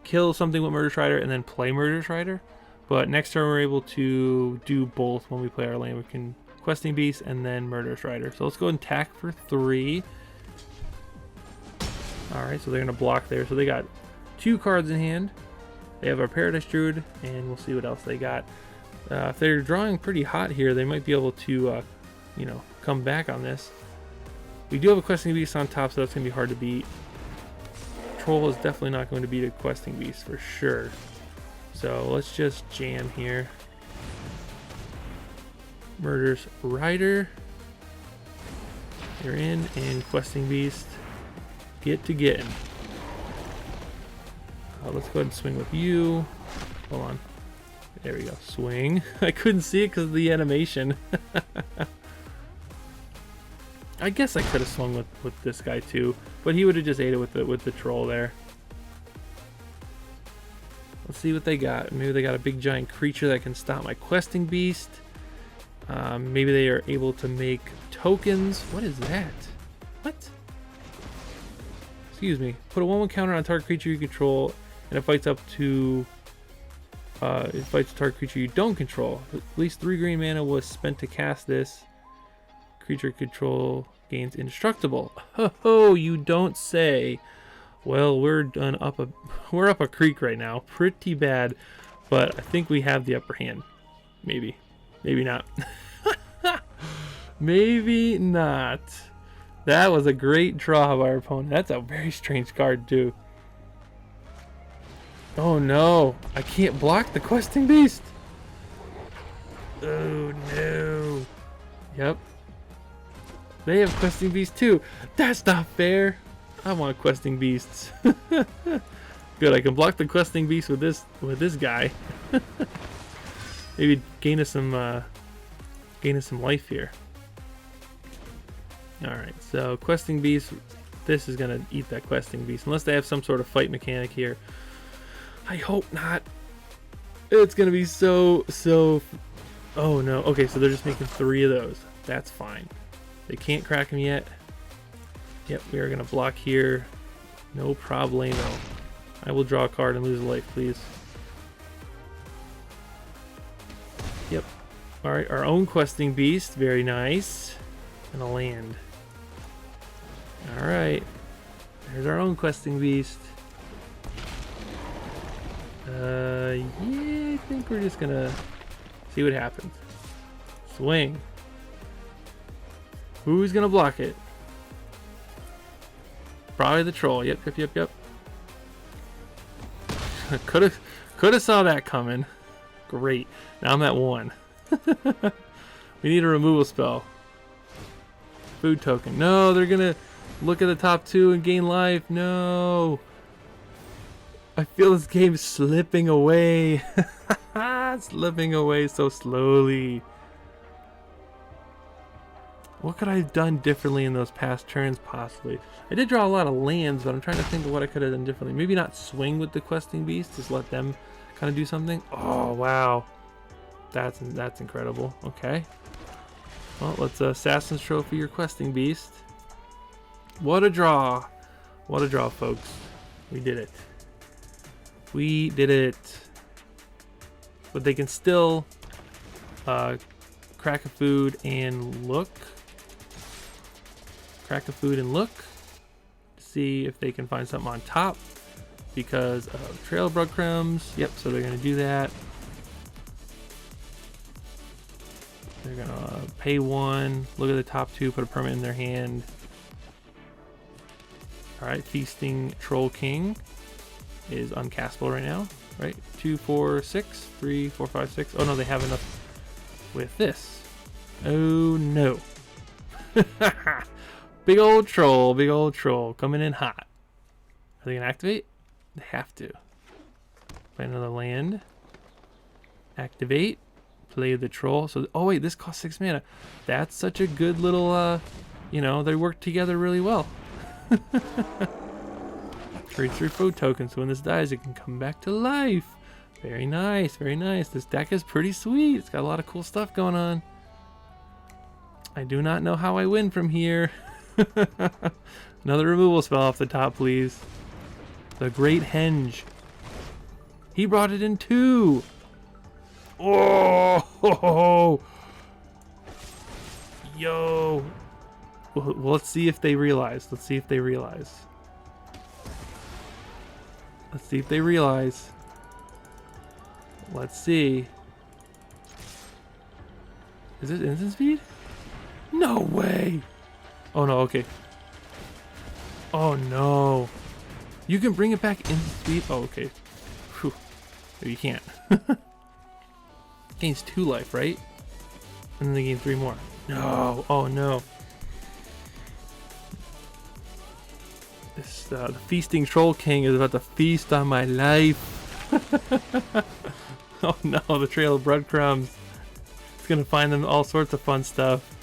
kill something with Murderous Rider and then play Murderous Rider. But next turn we're able to do both when we play our lane. We can Questing Beast and then Murderous Rider. So let's go and attack for 3. Alright, so they're going to block there. So they got 2 cards in hand. They have our Paradise Druid, and we'll see what else they got. If they're drawing pretty hot here, they might be able to, come back on this. We do have a Questing Beast on top, so that's going to be hard to beat. Troll is definitely not going to beat a Questing Beast for sure. So let's just jam here. Murderous Rider. You're in, and Questing Beast. Get to getting. Let's go ahead and swing with you. Hold on. There we go. Swing. I couldn't see it because of the animation. I guess I could have swung with this guy too, but he would have just ate it with the troll there. Let's see what they got. Maybe they got a big giant creature that can stop my Questing Beast. Maybe they are able to make tokens. What is that? What? Excuse me. Put a 1/1 counter on target creature you control, and it fights up to. It fights a target creature you don't control. At least 3 green mana was spent to cast this. Creature control gains indestructible. Oh, you don't say. Well, we're up a creek right now, pretty bad, but I think we have the upper hand. Maybe not. Maybe not. That was a great draw of our opponent. That's a very strange card too. Oh no, I can't block the Questing Beast. Oh no. Yep. They have Questing Beast too. That's not fair. I want Questing Beasts. Good, I can block the Questing Beast with this guy. Maybe gain us some life here. Alright, so Questing Beast, this is gonna eat that Questing Beast. Unless they have some sort of fight mechanic here. I hope not. It's gonna be so oh no. Okay, so they're just making 3 of those. That's fine. They can't crack them yet. Yep, we are gonna block here. No problemo. I will draw a card and lose a life, please. Yep. All right, our own questing beast, very nice, and a land. All right, there's our own questing beast. Yeah, I think we're just gonna see what happens. Swing. Who's gonna block it? Probably the troll. Yep. Could have saw that coming. Great. Now I'm at 1. We need a removal spell. Food token. No, they're gonna look at the top 2 and gain life. No. I feel this game slipping away. Slipping away so slowly. What could I have done differently in those past turns, possibly? I did draw a lot of lands, but I'm trying to think of what I could have done differently. Maybe not swing with the questing beast, just let them kind of do something. Oh, wow. That's incredible. Okay. Well, let's Assassin's Trophy your questing beast. What a draw. What a draw, folks. We did it. We did it. But they can still crack a food and look. Crack a food and look. See if they can find something on top because of trail breadcrumbs. Yep, so they're going to do that. They're going to pay 1, look at the top 2, put a permanent in their hand. Alright, Feasting Troll King is uncastable right now. Right? 2, 4, 6, 3, 4, 5, 6. Oh no, they have enough with this. Oh no. Big old troll coming in hot. Are they gonna activate? They have to. Play another land. Activate. Play the troll. So, oh wait, this costs 6 mana. That's such a good little, you know, they work together really well. Trade 3 food tokens, so when this dies, it can come back to life. Very nice, very nice. This deck is pretty sweet. It's got a lot of cool stuff going on. I do not know how I win from here. Another removal spell off the top, please. The Great Henge. He brought it in 2. Oh! Yo! Well, let's see if they realize. Let's see if they realize. Let's see if they realize. Let's see. Is this instant speed? No way! Oh no, okay. Oh no. You can bring it back instant speed? Oh, okay. Whew. No, you can't. Gains 2 life, right? And then they gain 3 more. No. Oh no. This the Feasting Troll King is about to feast on my life. Oh no, the trail of breadcrumbs. It's gonna find them all sorts of fun stuff.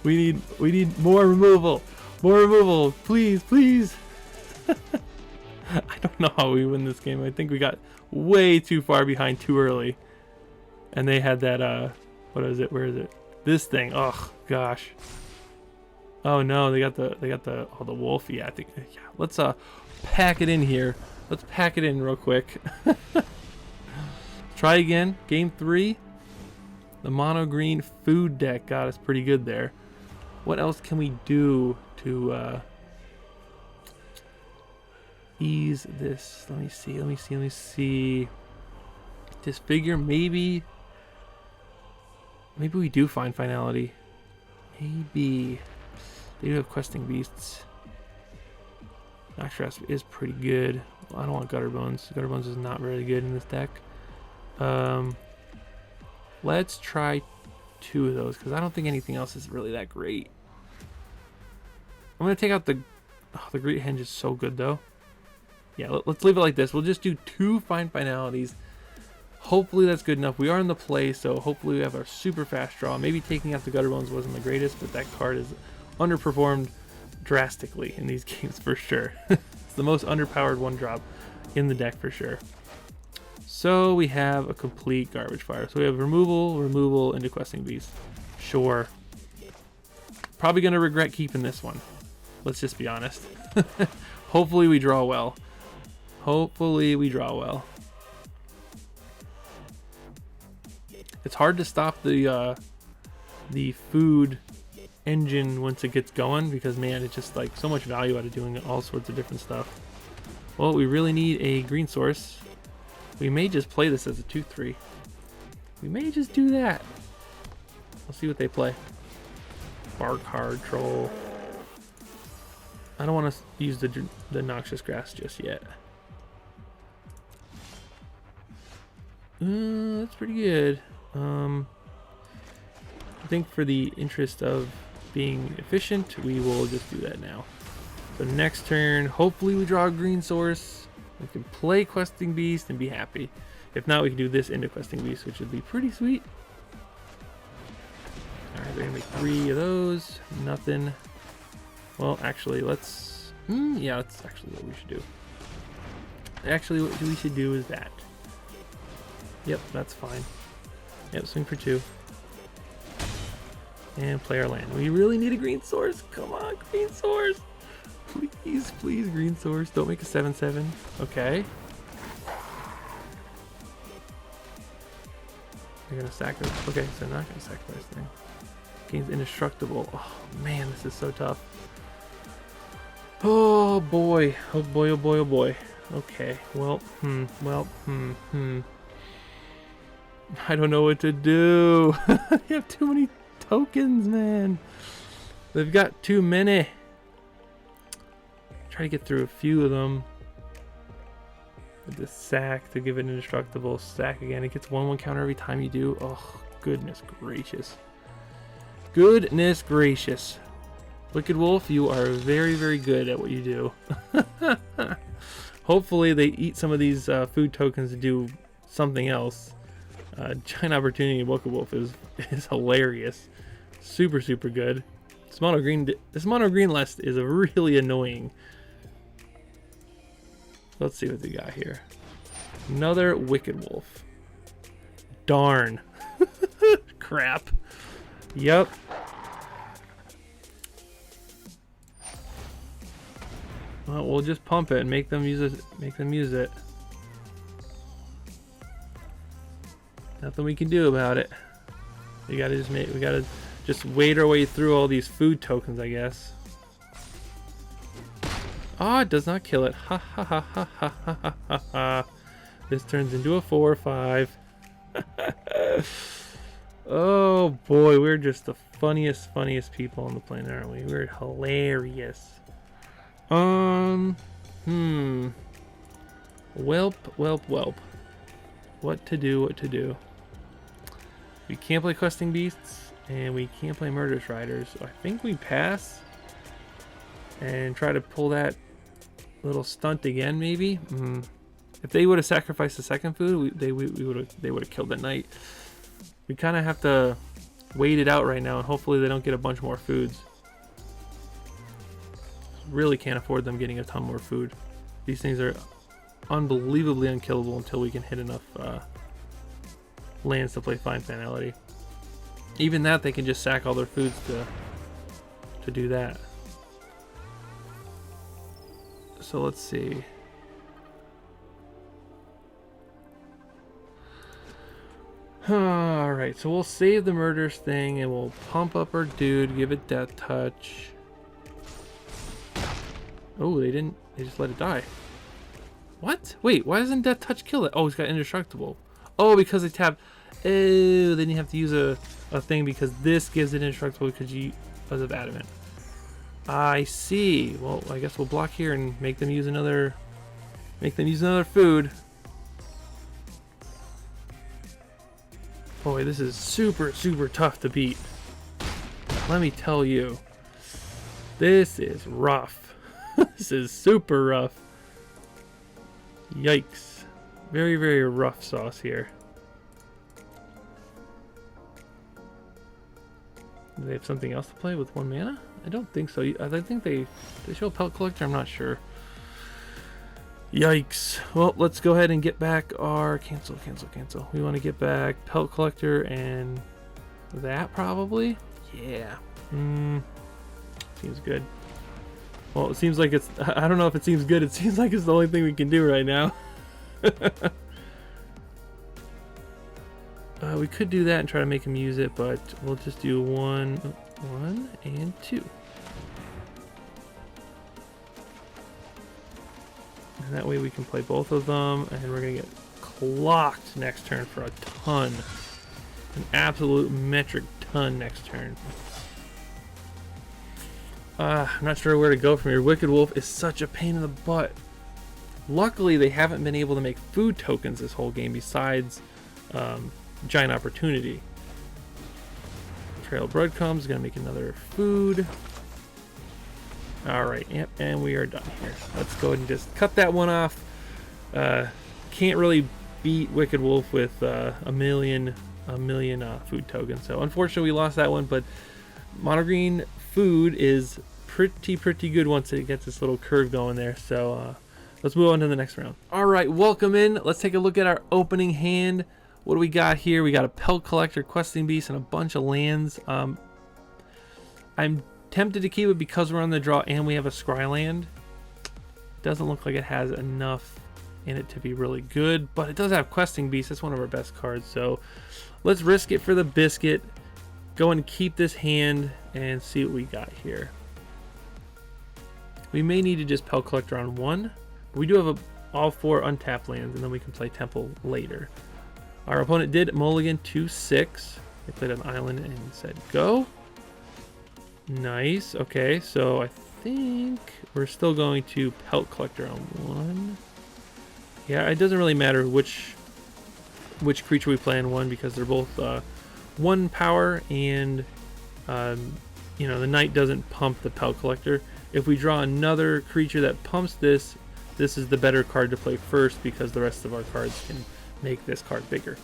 We need more removal. More removal. Please, please. I don't know how we win this game. I think we got way too far behind too early. And they had that what is it? Where is it? This thing. Oh gosh. Oh no, they got the wolf. Yeah, I think yeah. Let's pack it in here. Let's pack it in real quick. Try again. Game 3. The mono green food deck got us pretty good there. What else can we do to ease this? Let me see. Disfigure, maybe we do find finality. Maybe. They do have questing beasts. Noxious is pretty good. I don't want Gutter Bones. Gutter Bones is not very good in this deck. Let's try 2 of those because I don't think anything else is really that great. I'm gonna take out the Great Henge is so good though. Yeah, let's leave it like this. We'll just do 2 find finalities. Hopefully that's good enough. We are in the play, so hopefully we have our super fast draw. Maybe taking out the Gutter Bones wasn't the greatest, but that card is underperformed drastically in these games for sure. It's the most underpowered 1-drop in the deck for sure. So we have a complete garbage fire. So we have removal into questing beast. Sure. Probably gonna regret keeping this one. Let's just be honest. Hopefully we draw well. Hopefully we draw well. It's hard to stop the food engine once it gets going, because man, it's just like so much value out of doing all sorts of different stuff. Well, we really need a green source. We may just play this as a 2/3. We may just do that. We'll see what they play. Bark Hard Troll. I don't want to use the Noxious Grass just yet. That's pretty good. I think for the interest of being efficient, we will just do that now. So next turn, hopefully we draw a green source. We can play Questing Beast and be happy. If not, we can do this into Questing Beast, which would be pretty sweet. Alright, we're gonna make 3 of those. Nothing. Well, actually, let's... yeah, that's actually what we should do. Actually, what we should do is that. Yep, that's fine. Yep, swing for 2. And play our land. We really need a green source. Come on, green source. Please, please, green source. Don't make a 7/7. Okay. They're gonna sacrifice. Okay, so they're not gonna sacrifice thing. Game's indestructible. Oh man, this is so tough. Oh boy. Oh boy, oh boy, oh boy. Okay. Well, I don't know what to do. You have too many tokens, man. They've got too many. Try to get through a few of them. With the sack to give it indestructible. Sack again. It gets 1/1 counter every time you do. Oh, goodness gracious. Goodness gracious. Wicked Wolf, you are very, very good at what you do. Hopefully they eat some of these food tokens to do something else. Giant Opportunity Wicked Wolf is hilarious. Super, super good. This mono green list is really annoying. Let's see what they got here. Another Wicked Wolf. Darn. Crap. Yep. Well, we'll just pump it and make them use it. Nothing we can do about it. We gotta just wade our way through all these food tokens, I guess. Ah, it does not kill it. Ha ha ha ha ha ha ha ha. This turns into a 4/5. Oh boy, we're just the funniest people on the planet, aren't we? We're hilarious. Welp. What to do? We can't play Questing Beasts, and we can't play Murderous Riders. So I think we pass and try to pull that little stunt again, maybe. If they would have sacrificed the second food, they would have killed that knight. We kind of have to wait it out right now, and hopefully they don't get a bunch more foods. Really can't afford them getting a ton more food. These things are unbelievably unkillable until we can hit enough lands to play Fine Finality. Even that, they can just sack all their foods to do that. So let's see. Alright, so we'll save the murders thing and we'll pump up our dude, give it Death Touch. Oh, they just let it die. What? Wait, why doesn't Death Touch kill it? Oh, he's got indestructible. Oh, because they tapped. Oh, then you have to use a thing because this gives it indestructible because of adamant. I see. Well, I guess we'll block here and make them use another food. Boy, this is super, super tough to beat. Let me tell you. This is rough. This is super rough. Yikes. Very, very rough sauce here. Do they have something else to play with 1 mana? I don't think so. I think they show a Pelt Collector. I'm not sure. Yikes. Well, let's go ahead and get back our... Cancel. We want to get back Pelt Collector and that probably? Yeah. Seems good. Well, it seems like it's... I don't know if it seems good. It seems like it's the only thing we can do right now. We could do that and try to make him use it, but we'll just do 1 and 2. And that way we can play both of them, and we're gonna get clocked next turn for a ton. An absolute metric ton next turn. I'm not sure where to go from here. Wicked Wolf is such a pain in the butt. Luckily, they haven't been able to make food tokens this whole game besides Giant Opportunity. Trail of Breadcrumbs is going to make another food. Alright, yep, and we are done here. Let's go ahead and just cut that one off. Can't really beat Wicked Wolf with a million food tokens. So unfortunately we lost that one, but Mono Green food is pretty good once it gets this little curve going there. So let's move on to the next round. Alright, welcome in. Let's take a look at our opening hand. What do we got here? We got a Pelt Collector, Questing Beast, and a bunch of lands. I'm tempted to keep it because we're on the draw and we have a Scry land. Doesn't look like it has enough in it to be really good, but it does have Questing Beast. That's one of our best cards, so let's risk it for the biscuit. Go and keep this hand and see what we got here. We may need to just Pelt Collector on 1. We do have all 4 untapped lands, and then we can play Temple later. Our opponent did mulligan 2/6. They played an island and said go. Nice. Okay, so I think we're still going to Pelt Collector on 1. Yeah, it doesn't really matter which creature we play in 1 because they're both 1 power, and you know, the Knight doesn't pump the Pelt Collector. If we draw another creature that pumps this, this is the better card to play first because the rest of our cards can make this card bigger.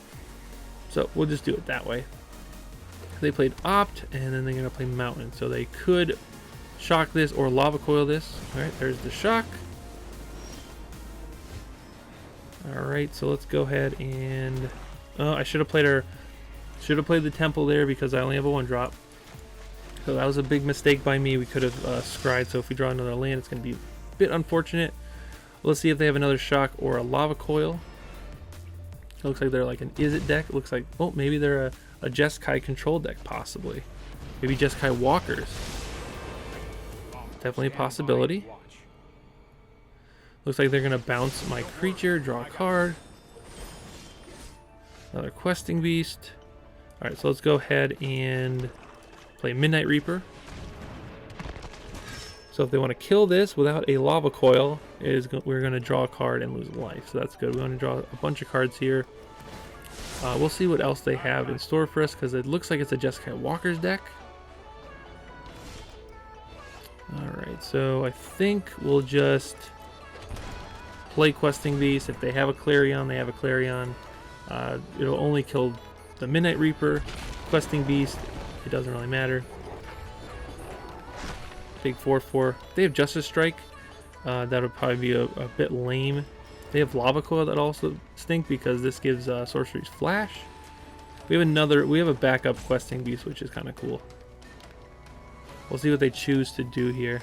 So we'll just do it that way. They played Opt, and then they're going to play Mountain. So they could shock this or Lava Coil this. Alright, there's the shock. Alright, so let's go ahead and... I should have played the Temple there because I only have a 1-drop. So that was a big mistake by me. We could have scryed, so if we draw another land, it's going to be a bit unfortunate. Let's see if they have another shock or a Lava Coil. It looks like they're like an Is It deck. It looks like, oh, maybe they're a Jeskai control deck, possibly. Maybe Jeskai Walkers. Definitely a possibility. Looks like they're going to bounce my creature, draw a card. Another Questing Beast. Alright, so let's go ahead and play Midnight Reaper. So if they want to kill this without a Lava Coil, we're going to draw a card and lose a life. So that's good. We're going to draw a bunch of cards here. We'll see what else they have in store for us because it looks like it's a Jeskai Walkers deck. Alright, so I think we'll just play Questing Beast. If they have a Clarion, they have a Clarion. It'll only kill the Midnight Reaper. Questing Beast, it doesn't really matter. Big 4/4. They have Justice Strike. That would probably be a bit lame. They have Lava Coil that also stink because this gives Sorcery's Flash. We have a backup Questing Beast, which is kind of cool. We'll see what they choose to do here.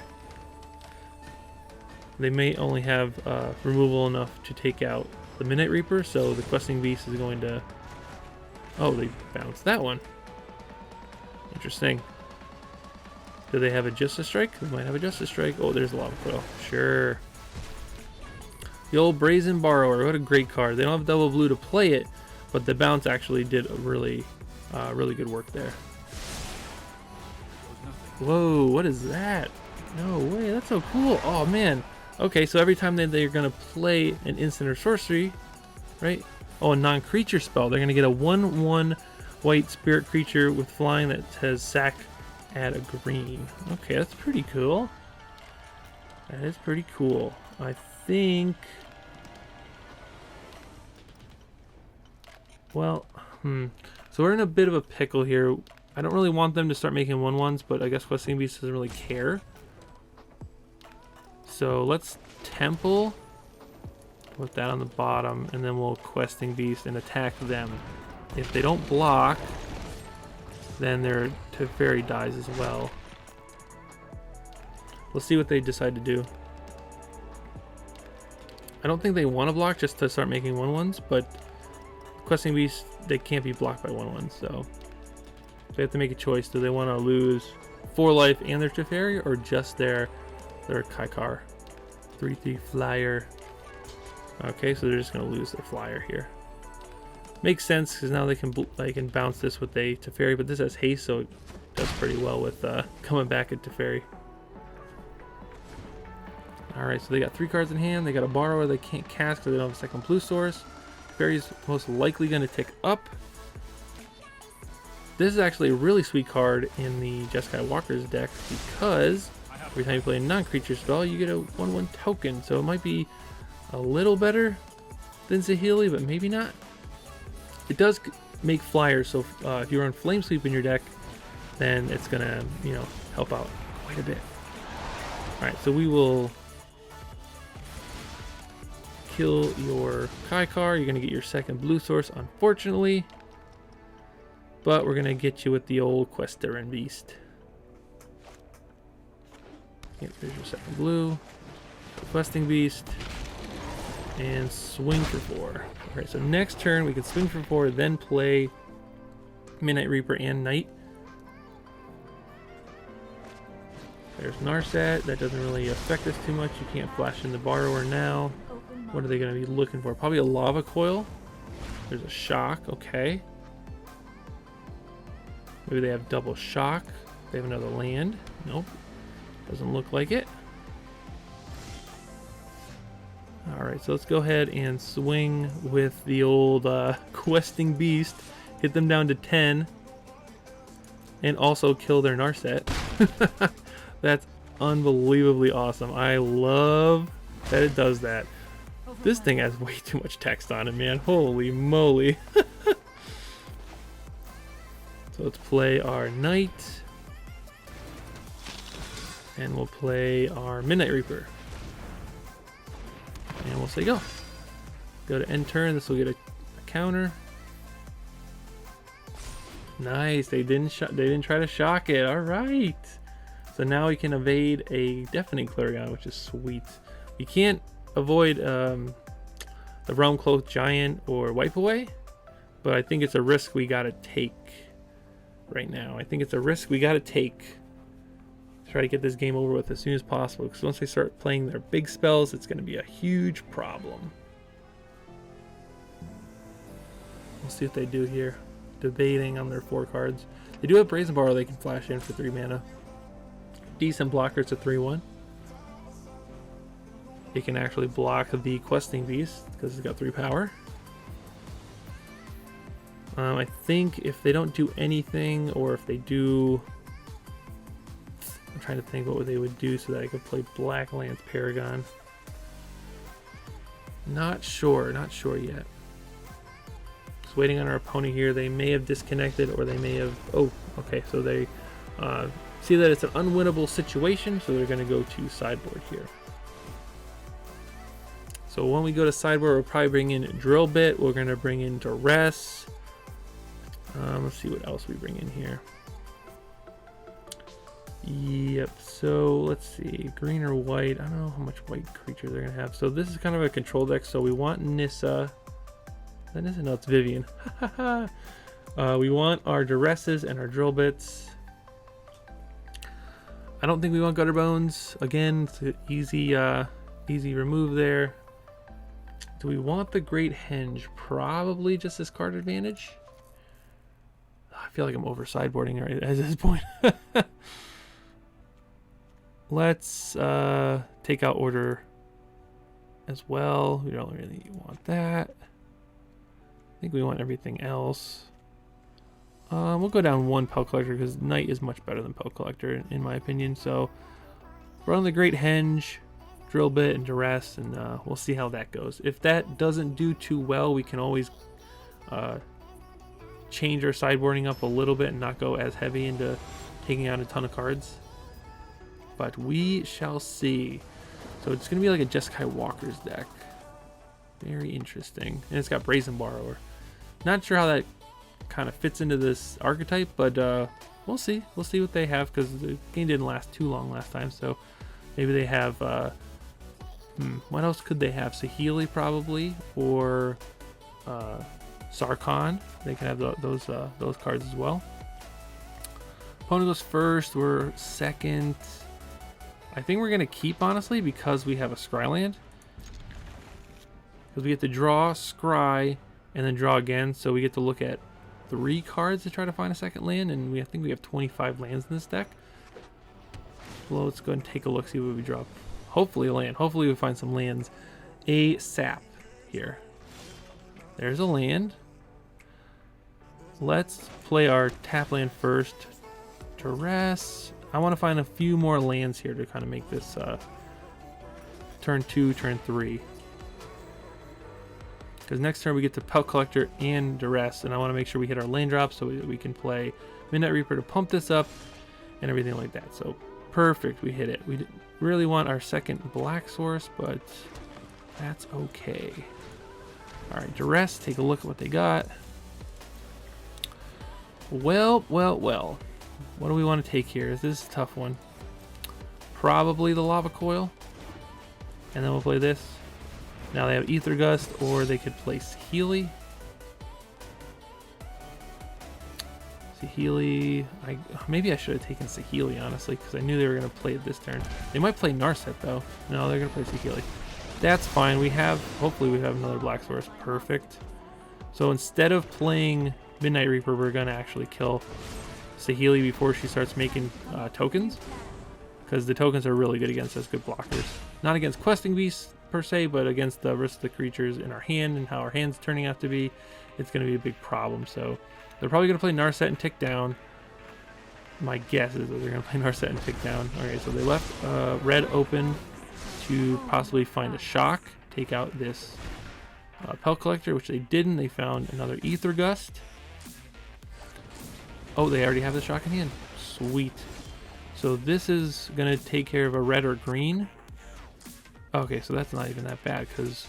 They may only have removal enough to take out the Midnight Reaper, so the Questing Beast is going to... Oh, they bounced that one. Interesting. Do they have a Justice Strike? They might have a Justice Strike. Oh, there's a Lava Coil. Sure. The old Brazen Borrower. What a great card. They don't have double blue to play it, but the bounce actually did a really good work there. Whoa, what is that? No way, that's so cool. Oh, man. Okay, so every time they're going to play an instant or sorcery, right? Oh, a non-creature spell. They're going to get a 1/1 white spirit creature with flying that has sack, add a green. Okay, that's pretty cool. That is pretty cool. I think... Well, so we're in a bit of a pickle here. I don't really want them to start making 1/1s, but I guess Questing Beast doesn't really care. So let's Temple, put that on the bottom, and then we'll Questing Beast and attack them. If they don't block, then their Teferi dies as well. We'll see what they decide to do. I don't think they want to block just to start making 1/1s, but Questing Beast they can't be blocked by 1/1, so they have to make a choice. Do they want to lose 4 life and their Teferi, or just their Kaikar? 3/3 flyer. Okay, so they're just gonna lose their flyer here. Makes sense because now they can bounce this with a Teferi, but this has haste, so it does pretty well with coming back at Teferi. All right, so they got 3 cards in hand. They got a borrower they can't cast because they don't have a second blue source. Teferi's most likely going to tick up. This is actually a really sweet card in the Jeskai Walker's deck because every time you play a non-creature spell, you get a 1/1 token. So it might be a little better than Saheeli, but maybe not. It does make flyers, so if you run Flame Sweep in your deck, then it's going to, you know, help out quite a bit. All right, so we will kill your Kaikar. You're going to get your second blue source, unfortunately. But we're going to get you with the old Questeran Beast. Yep, there's your second blue. Questing Beast. And swing for 4. Alright, so next turn we can swing for 4, then play Midnight Reaper and Knight. There's Narset. That doesn't really affect us too much. You can't flash in the borrower now. What are they going to be looking for? Probably a Lava Coil. There's a Shock. Okay. Maybe they have double Shock. They have another land. Nope. Doesn't look like it. Alright, so let's go ahead and swing with the old Questing Beast. Hit them down to 10. And also kill their Narset. That's unbelievably awesome. I love that it does that. This thing has way too much text on it, man. Holy moly. So let's play our Knight. And we'll play our Midnight Reaper. And we'll say go. Go to end turn. This will get a counter. Nice. They didn't try to shock it. All right. So now we can evade a Deafening Clarion, which is sweet. We can't avoid the Realm Cloak Giant or Wipe Away, but I think it's a risk we gotta take right now. I think it's a risk we gotta take. Try to get this game over with as soon as possible, because once they start playing their big spells, it's going to be a huge problem. We'll see what they do here. Debating on their 4 cards. They do have Brazen Borrow they can flash in for 3 mana. Decent blocker. It's a 3/1. They can actually block the Questing Beast because it's got 3 power. I think if they don't do anything, or if they do... I'm trying to think what they would do so that I could play Black Lance Paragon. Not sure yet. Just waiting on our opponent here. They may have disconnected, or they may have... Oh, okay, so they see that it's an unwinnable situation, so they're going to go to Sideboard here. So when we go to Sideboard, we'll probably bring in Drill Bit. We're going to bring in Duress. Let's see what else we bring in here. Yep, so let's see, green or white. I don't know how much white creature they're gonna have. So this is kind of a control deck, so we want Nissa. Is that Nissa? No, it's Vivian. We want our Duresses and our Drill Bits. I don't think we want Gutter Bones. Again, it's an easy remove there. Do we want the Great Henge? Probably just this card advantage. I feel like I'm over sideboarding right at this point. Let's take out Order as well. We don't really want that. I think we want everything else. We'll go down 1 Pelt Collector because Knight is much better than Pelt Collector in my opinion. So we're on the Great Henge, Drill Bit, and Duress, and we'll see how that goes. If that doesn't do too well, we can always change our sideboarding up a little bit and not go as heavy into taking out a ton of cards. But we shall see. So it's going to be like a Jeskai Walker's deck. Very interesting. And it's got Brazen Borrower. Not sure how that kind of fits into this archetype, but we'll see. We'll see what they have, because the game didn't last too long last time. So maybe they have... what else could they have? Saheeli probably, or Sarkhan. They can have those cards as well. Opponent goes first. We're second. I think we're gonna keep, honestly, because we have a Scryland. Because we get to draw, scry, and then draw again. So we get to look at 3 cards to try to find a second land, and I think we have 25 lands in this deck. Well, let's go and take a look, see what we drop. Hopefully a land. Hopefully we find some lands. A sap here. There's a land. Let's play our tap land first. Duress. I want to find a few more lands here to kind of make this turn 2, turn 3. Because next turn we get to Pelt Collector and Duress, and I want to make sure we hit our land drops so we can play Midnight Reaper to pump this up and everything like that. So perfect, we hit it. We really want our second black source, but that's okay. All right, Duress, take a look at what they got. Well. What do we want to take here? This is a tough one. Probably the Lava Coil. And then we'll play this. Now they have Ether Gust, or they could play Saheeli. Saheeli. Maybe I should have taken Saheeli, honestly, because I knew they were going to play it this turn. They might play Narset, though. No, they're going to play Saheeli. That's fine. Hopefully we have another black source. Perfect. So instead of playing Midnight Reaper, we're going to actually kill Saheeli before she starts making tokens. Because the tokens are really good against us, good blockers. Not against Questing Beasts, per se, but against the rest of the creatures in our hand and how our hand's turning out to be, it's going to be a big problem. So they're probably going to play Narset and tick down. My guess is that they're going to play Narset and tick down. Okay, so they left red open to possibly find a shock, take out this Pelt Collector, which they didn't. They found another Ether Gust. Oh, they already have the shock in hand. Sweet. So this is going to take care of a red or green. Okay, so that's not even that bad because,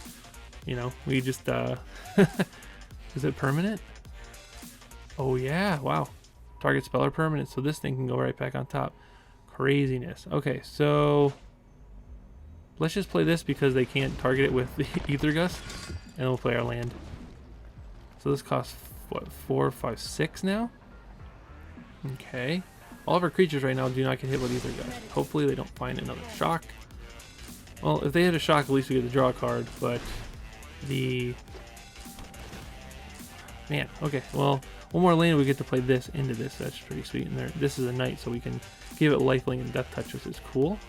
you know, we just, is it permanent? Oh yeah, wow. Target spell or permanent, so this thing can go right back on top. Craziness. Okay, so let's just play this because they can't target it with the Ether Gust, and we'll play our land. So this costs, what, 4, 5, 6 now? Okay. All of our creatures right now do not get hit with Ether Gust. Hopefully they don't find another shock. Well, if they hit a shock, at least we get to draw a card, but man, okay, well, one more land, we get to play this into this. That's pretty sweet. And this is a knight, so we can give it lifelink and death touch, which is cool.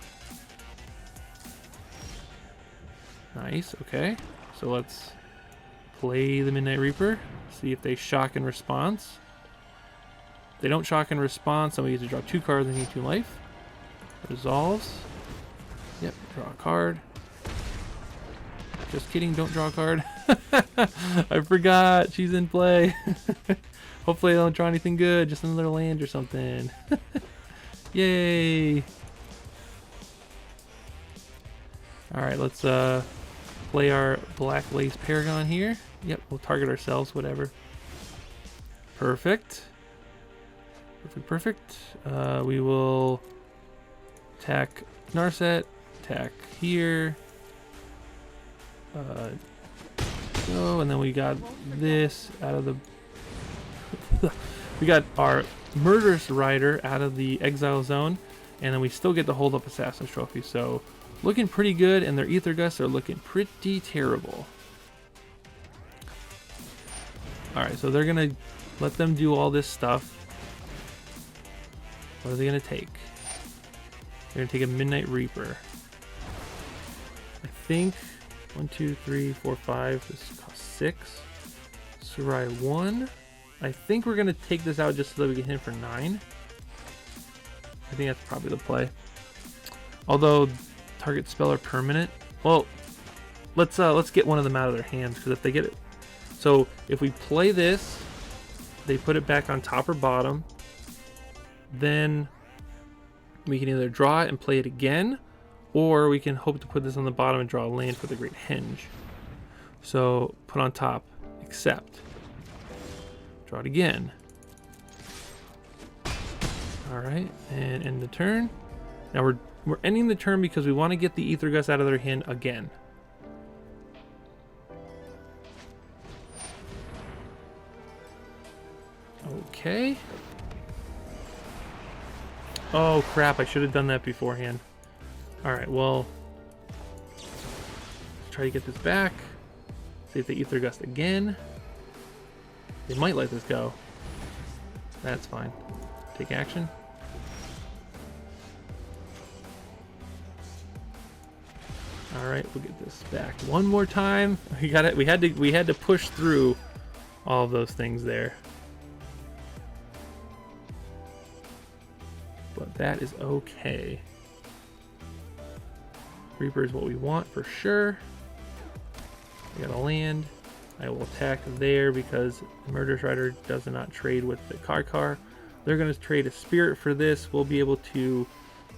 Nice, okay. So let's play the Midnight Reaper, see if they shock in response. If they don't shock in response, then we get to draw 2 cards and gain 2 life. Resolves. Yep, draw a card. Just kidding, don't draw a card. I forgot, she's in play. Hopefully I don't draw anything good, just another land or something. Yay! Alright, let's play our Black Lace Paragon here. Yep, we'll target ourselves, whatever. Perfect. Perfect. We will attack Narset. Attack here. Go, and then we got this out of the we got our Murderous Rider out of the exile zone, and then we still get to hold up Assassin's Trophy. So looking pretty good, and their Ether Gusts are looking pretty terrible. Alright, so they're gonna let them do all this stuff. What are they gonna take? They're gonna take a Midnight Reaper. I think 1, 2, 3, 4, 5. This costs 6. Sarai 1. I think we're gonna take this out just so that we can hit for 9. I think that's probably the play. Although target spell or permanent. Well, let's get one of them out of their hands, because if they get it, so if we play this, they put it back on top or bottom. Then we can either draw it and play it again, or we can hope to put this on the bottom and draw a land for the Great Henge. So put on top, accept. Draw it again. Alright, and end the turn. Now we're ending the turn because we want to get the Ether Gust out of their hand again. Okay. Oh crap, I should have done that beforehand. Alright, well, let's try to get this back. See if they Ether Gust again. They might let this go. That's fine. Take action. Alright, we'll get this back one more time. We got it. We had to push through all of those things there. But that is okay. Reaper is what we want for sure. I got a land. I will attack there because the Murderous Rider does not trade with the car. They're going to trade a spirit for this. We'll be able to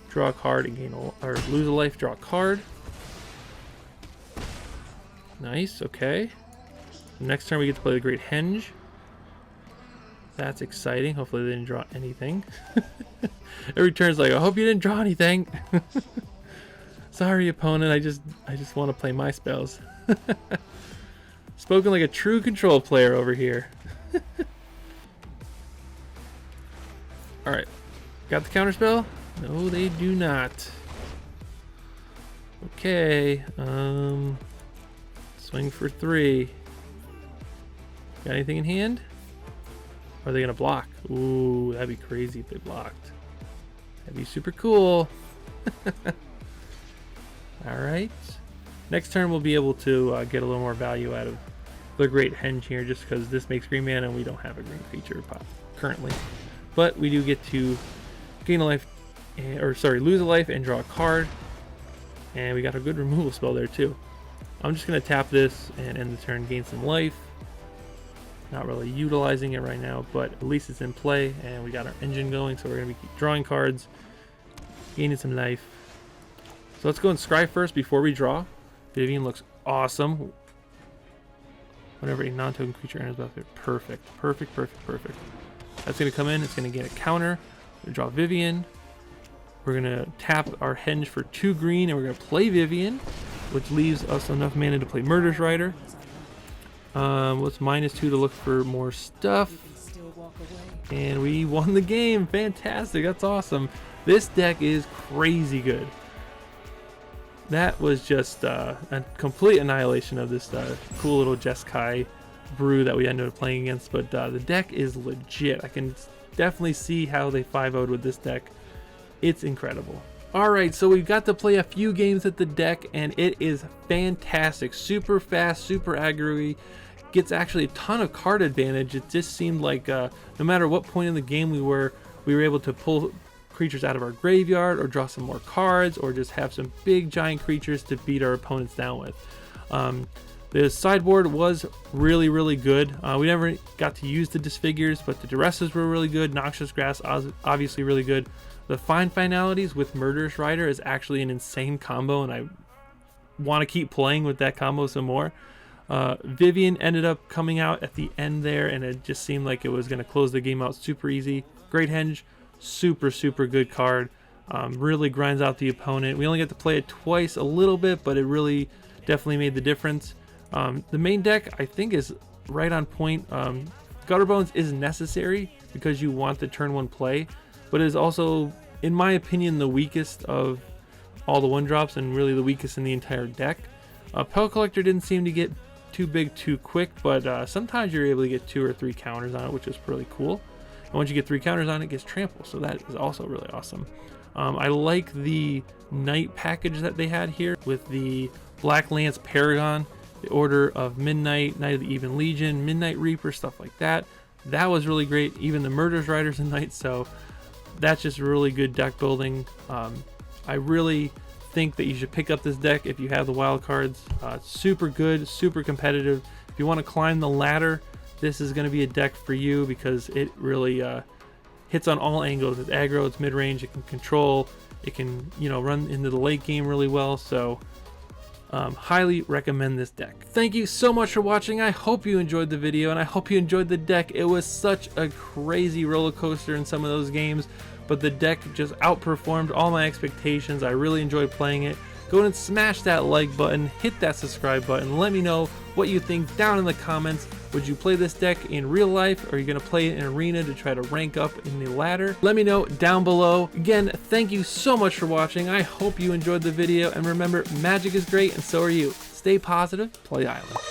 draw a card and gain or lose a life, draw a card. Nice, okay. Next turn we get to play the Great Henge. That's exciting. Hopefully they didn't draw anything. Every turn's like, I hope you didn't draw anything. Sorry, opponent. I just want to play my spells. Spoken like a true control player over here. Alright. Got the counterspell? No, they do not. Okay. Swing for 3. Got anything in hand? Or are they going to block? Ooh, that'd be crazy if they blocked. That'd be super cool. Alright. Next turn we'll be able to get a little more value out of the Great Henge here, just because this makes green mana and we don't have a green creature currently. But we do get to gain a life, lose a life and draw a card. And we got a good removal spell there too. I'm just going to tap this and end the turn, gain some life. Not really utilizing it right now, but at least it's in play and we got our engine going, so we're going to be drawing cards, gaining some life. So let's go and scry first before we draw. Vivien looks awesome. Whenever a non-token creature enters the battlefield, perfect. That's going to come in, it's going to get a counter. We draw Vivien. We're going to tap our Henge for 2 green, and we're going to play Vivien, which leaves us enough mana to play Murderous Rider. What's -2 to look for more stuff. And we won the game. Fantastic. That's awesome. This deck is crazy good. That was just a complete annihilation of this cool little Jeskai brew that we ended up playing against. But the deck is legit. I can definitely see how they 5-0'd with this deck. It's incredible. Alright, so we've got to play a few games at the deck, and it is fantastic. Super fast, super aggro-y. Gets actually a ton of card advantage. It just seemed like no matter what point in the game we were able to pull creatures out of our graveyard or draw some more cards or just have some big giant creatures to beat our opponents down with. The sideboard was really good. We never got to use the disfigures, but the Duresses were really good. Noxious Grass obviously really good. The Find Finalities with Murderous Rider is actually an insane combo, and I want to keep playing with that combo some more. Vivien ended up coming out at the end there, and it just seemed like it was going to close the game out super easy. Great Henge, super good card. Really grinds out the opponent. We only get to play it twice a little bit, but it really definitely made the difference. The main deck I think is right on point. Gutterbones is necessary because you want the turn 1 play, but it is also, in my opinion, the weakest of all the 1-drops and really the weakest in the entire deck. Pel Collector didn't seem to get too big too quick, but sometimes you're able to get 2 or 3 counters on it, which is really cool. And once you get 3 counters on it, it gets trample, so that is also really awesome. I like the Knight package that they had here with the Black Lance Paragon, the Order of Midnight, Knight of the Even Legion, Midnight Reaper, stuff like that. That was really great. Even the Murderous Riders and Knights, so that's just really good deck building. I really think that you should pick up this deck if you have the wild cards. Super good, super competitive. If you want to climb the ladder, this is going to be a deck for you because it really hits on all angles. It's aggro, it's mid-range, it can control, it can, run into the late game really well. So highly recommend this deck. Thank you so much for watching. I hope you enjoyed the video and I hope you enjoyed the deck. It was such a crazy roller coaster in some of those games, but the deck just outperformed all my expectations. I really enjoyed playing it. go and smash that like button, hit that subscribe button. Let me know what you think down in the comments. Would you play this deck in real life, or are you going to play it in Arena to try to rank up in the ladder? Let me know down below. Again, thank you so much for watching. I hope you enjoyed the video, and remember, Magic is great and so are you. Stay positive, play Island.